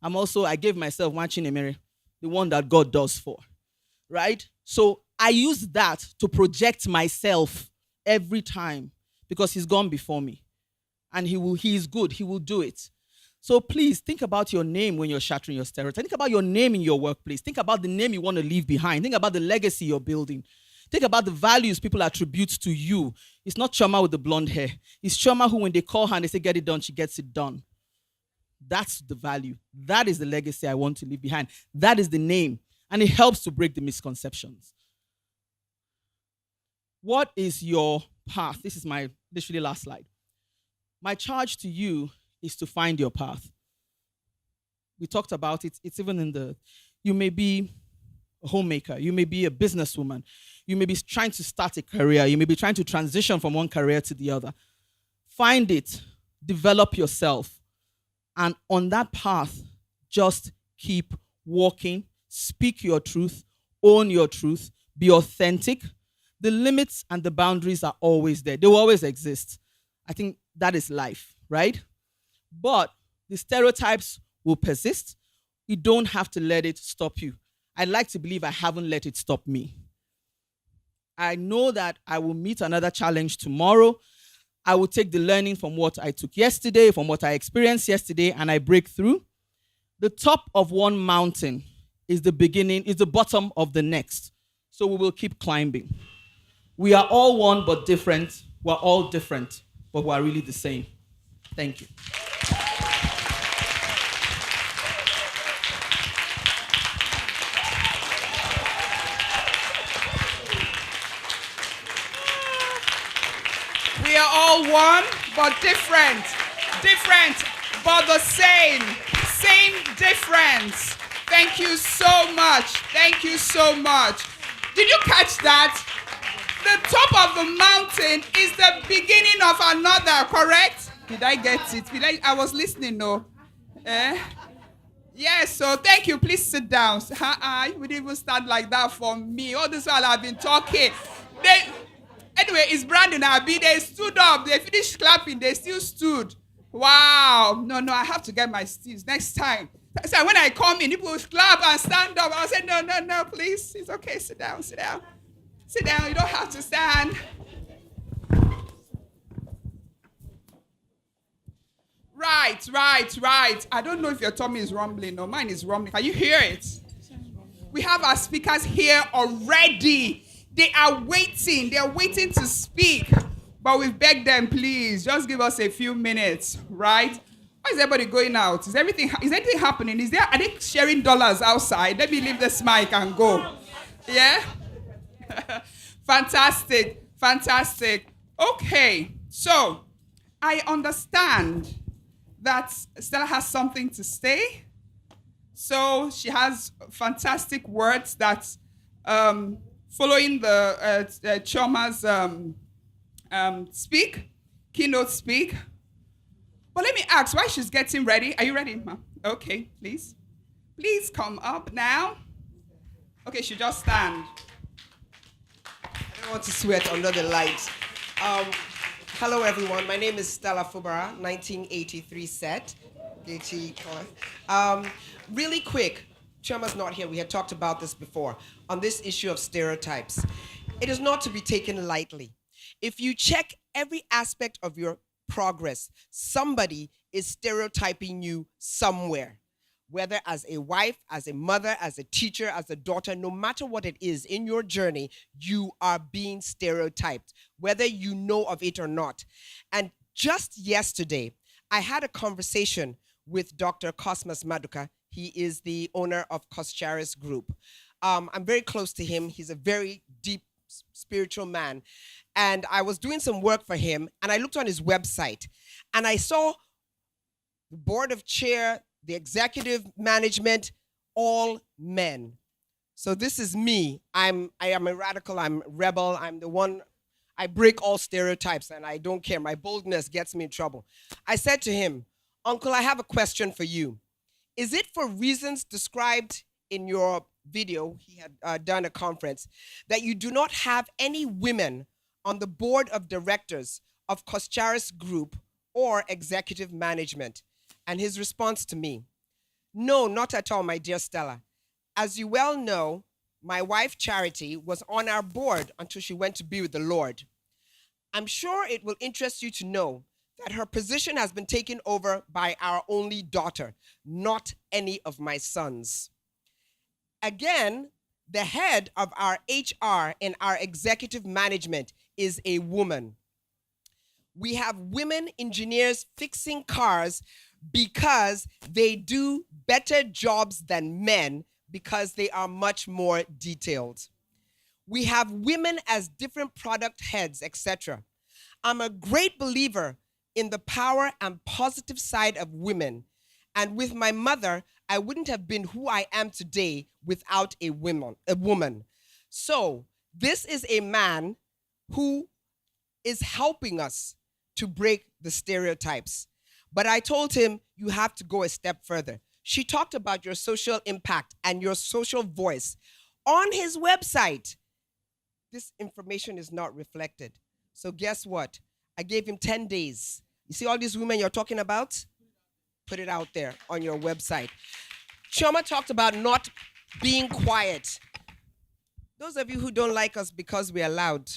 F: I gave myself one Chinemere, the one that God does for, right? So I use that to project myself every time because he's gone before me. And he is good. He will do it. So please think about your name when you're shattering your stereotypes. Think about your name in your workplace. Think about the name you want to leave behind. Think about the legacy you're building. Think about the values people attribute to you. It's not Chioma with the blonde hair. It's Chioma who, when they call her and they say, "Get it done," she gets it done. That's the value. That is the legacy I want to leave behind. That is the name. And it helps to break the misconceptions. What is your path? This is my literally last slide. My charge to you is to find your path. We talked about it. It's even you may be a homemaker. You may be a businesswoman. You may be trying to start a career. You may be trying to transition from one career to the other. Find it. Develop yourself. And on that path, just keep walking, speak your truth, own your truth, be authentic. The limits and the boundaries are always there. They will always exist. I think that is life, right? But the stereotypes will persist. You don't have to let it stop you. I like to believe I haven't let it stop me. I know that I will meet another challenge tomorrow. I will take the learning from what I took yesterday, from what I experienced yesterday, and I break through. The top of one mountain is the bottom of the next. So we will keep climbing. We are all one but different. We're all different, but we're really the same. Thank you.
A: We are all one, but different. Different, but the same. Same difference. Thank you so much. Thank you so much. Did you catch that? The mountain is the beginning of another, correct? Did I get it? I was listening, no? Yes, so thank you. Please sit down. You would even start like that for me. All this while I've been talking. Anyway, it's Brandon Abi. They stood up. They finished clapping. They still stood. Wow. No, I have to get my steals next time. So when I come in, people will clap and stand up. I'll say, no, please. It's okay. Sit down. Sit down. You don't have to stand. Right. I don't know if your tummy is rumbling. No, mine is rumbling. Can you hear it? We have our speakers here already. They are waiting. They are waiting to speak. But we've begged them, please, just give us a few minutes, right? Why is everybody going out? Is anything happening? Are they sharing dollars outside? Let me leave this mic and go. Yeah? Fantastic. Okay, so I understand that Stella has something to say. So she has fantastic words that, following the Chioma's keynote speak. But let me ask, while she's getting ready, are you ready, ma? Okay, please. Please come up now. Okay, she just stand.
G: I don't want to sweat under the lights. Hello, everyone. My name is Stella Fubara, 1983 set. Really quick, Chioma's not here. We had talked about this before, on this issue of stereotypes. It is not to be taken lightly. If you check every aspect of your progress, somebody is stereotyping you somewhere. Whether as a wife, as a mother, as a teacher, as a daughter, no matter what it is in your journey, you are being stereotyped, whether you know of it or not. And just yesterday, I had a conversation with Dr. Cosmas Maduka. He is the owner of Coscharis Group. I'm very close to him. He's a very deep spiritual man. And I was doing some work for him, and I looked on his website, and I saw the board of chair, the executive management, all men. So this is me. I am a radical, I'm a rebel, I'm the one, I break all stereotypes, and I don't care. My boldness gets me in trouble. I said to him, Uncle, I have a question for you. Is it for reasons described in your video, he had done a conference, that you do not have any women on the board of directors of Coscharis Group or executive management? And his response to me, no, not at all, my dear Stella. As you well know, my wife Charity was on our board until she went to be with the Lord. I'm sure it will interest you to know that her position has been taken over by our only daughter, not any of my sons. Again, the head of our HR and our executive management is a woman. We have women engineers fixing cars because they do better jobs than men because they are much more detailed. We have women as different product heads, etc. I'm a great believer in the power and positive side of women. And with my mother, I wouldn't have been who I am today without a woman. So this is a man who is helping us to break the stereotypes. But I told him, you have to go a step further. She talked about your social impact and your social voice. On his website, this information is not reflected. So guess what? I gave him 10 days. You see all these women you're talking about? Put it out there on your website. Chioma talked about not being quiet. Those of you who don't like us because we are loud,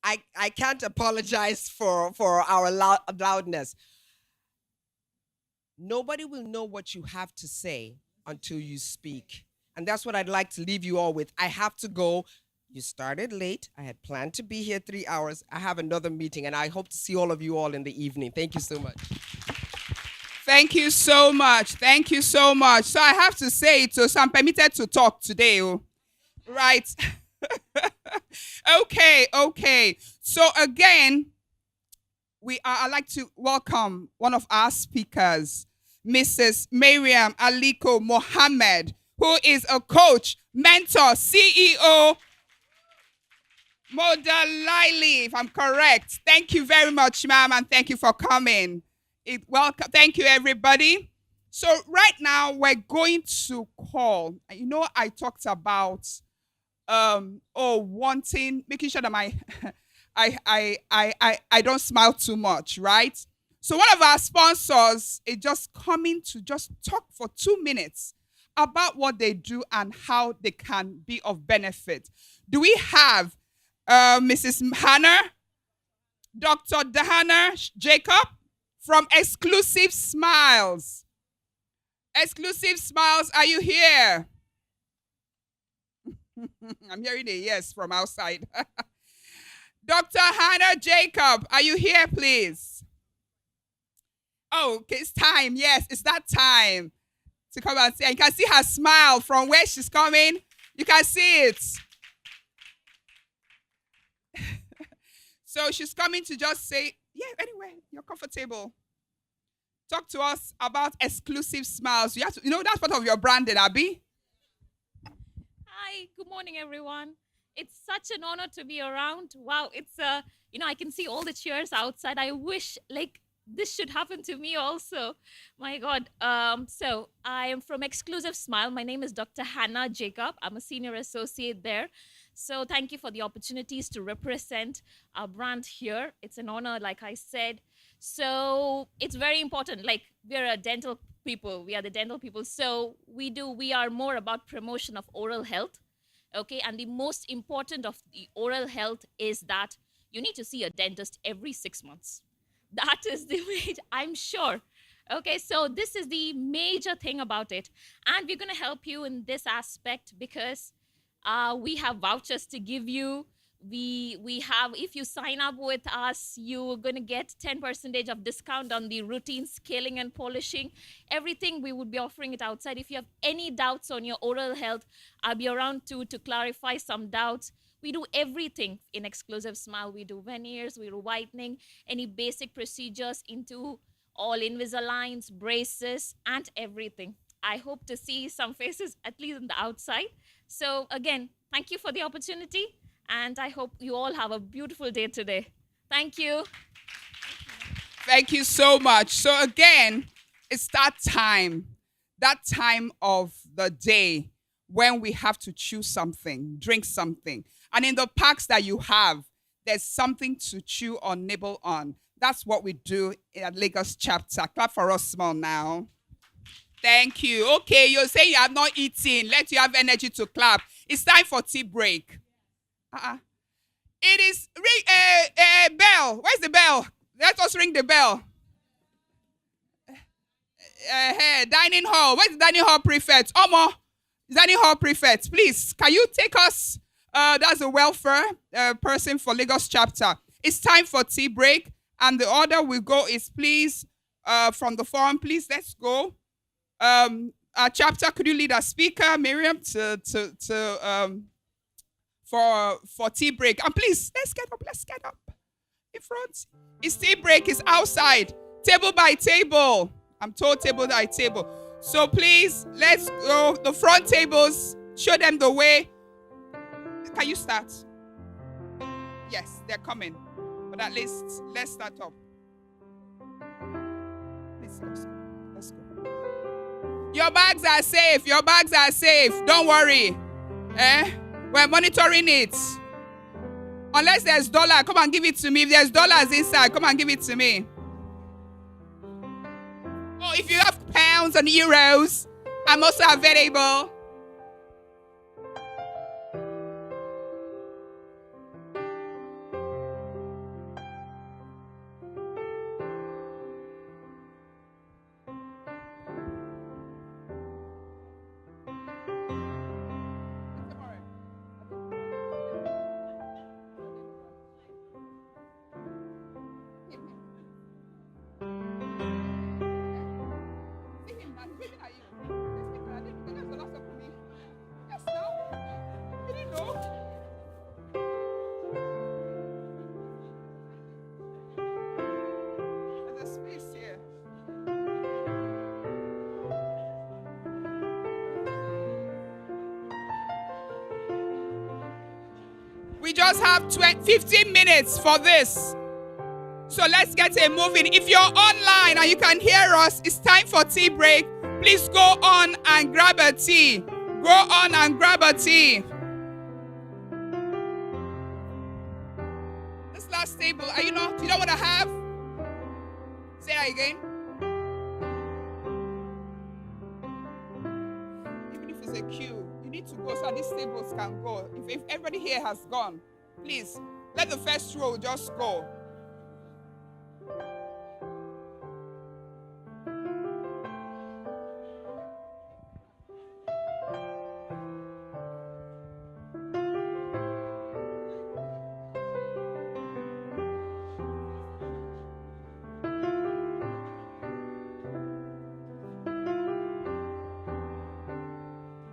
G: I can't apologize for our loudness. Nobody will know what you have to say until you speak. And that's what I'd like to leave you all with. I have to go. You started late. I had planned to be here 3 hours. I have another meeting, and I hope to see all of you all in the evening. Thank you so much.
A: Thank you so much. Thank you so much. So I have to say it, so I'm permitted to talk today. Right? Okay. So again, I'd like to welcome one of our speakers, Mrs. Miriam Aliko Mohammed, who is a coach, mentor, CEO Modalili, if I'm correct. Thank you very much, ma'am, and thank you for coming. Welcome. Thank you, everybody. So right now we're going to call. I talked about wanting, making sure that my I don't smile too much, right? So one of our sponsors is just coming to just talk for 2 minutes about what they do and how they can be of benefit. Do we have Mrs. Hannah, Dr. Hannah Jacob from Exclusive Smiles? Exclusive Smiles, are you here? I'm hearing a yes from outside. Dr. Hannah Jacob, are you here, please? Oh, okay, it's time. Yes, it's that time to come and see. You can see her smile from where she's coming. You can see it. So she's coming to just say, yeah, anyway, you're comfortable. Talk to us about Exclusive Smiles. You have to, that's part of your branding, Abby.
H: Hi, good morning, everyone. It's such an honor to be around. Wow, it's I can see all the cheers outside. I wish this should happen to me also. My God. So I am from Exclusive Smile. My name is Dr. Hannah Jacob. I'm a senior associate there. So thank you for the opportunities to represent our brand here. It's an honor, like I said. So it's very important. We're a dental people. We are the dental people. So we are more about promotion of oral health. Okay. And the most important of the oral health is that you need to see a dentist every 6 months. That is the way, I'm sure. Okay, so this is the major thing about it. And we're going to help you in this aspect because we have vouchers to give you. We have, if you sign up with us, you're going to get 10% of discount on the routine scaling and polishing. Everything we would be offering it outside. If you have any doubts on your oral health, I'll be around to clarify some doubts. We do everything in Exclusive Smile. We do veneers, we do whitening, any basic procedures into all Invisaligns, braces, and everything. I hope to see some faces at least on the outside. So again, thank you for the opportunity, and I hope you all have a beautiful day today. Thank you.
A: Thank you so much. So again, it's that time of the day when we have to choose something, drink something. And in the packs that you have, there's something to chew or nibble on. That's what we do at Lagos chapter. Clap for us small now. Thank you. Okay, you're saying you have not eaten. Let you have energy to clap. It's time for tea break. It is bell. Where's the bell? Let us ring the bell. Dining hall. Where's the dining hall prefect? Omo, dining hall prefect. Please, can you take us? That's a welfare person for Lagos chapter. It's time for tea break. And the order we go is please, from the forum, please, let's go. Our chapter, could you lead our speaker, Miriam, for tea break? And please, let's get up in front. It's tea break, is outside, table by table. I'm told table by table. So please, let's go. The front tables, show them the way. Can you start? Yes, they're coming. But at least, let's start up. Please, let's go. Your bags are safe. Your bags are safe. Don't worry. We're monitoring it. Unless there's dollar, come and give it to me. If there's dollars inside, come and give it to me. Oh, if you have pounds and euros, I'm also available. We just have 15 minutes for this. So let's get a moving. If you're online and you can hear us, it's time for tea break. Please go on and grab a tea. Go on and grab a tea. This last table, you don't want to have? Say that again. Even if it's a queue, you need to go so these tables can go. If everybody here has gone, please let the first row just go.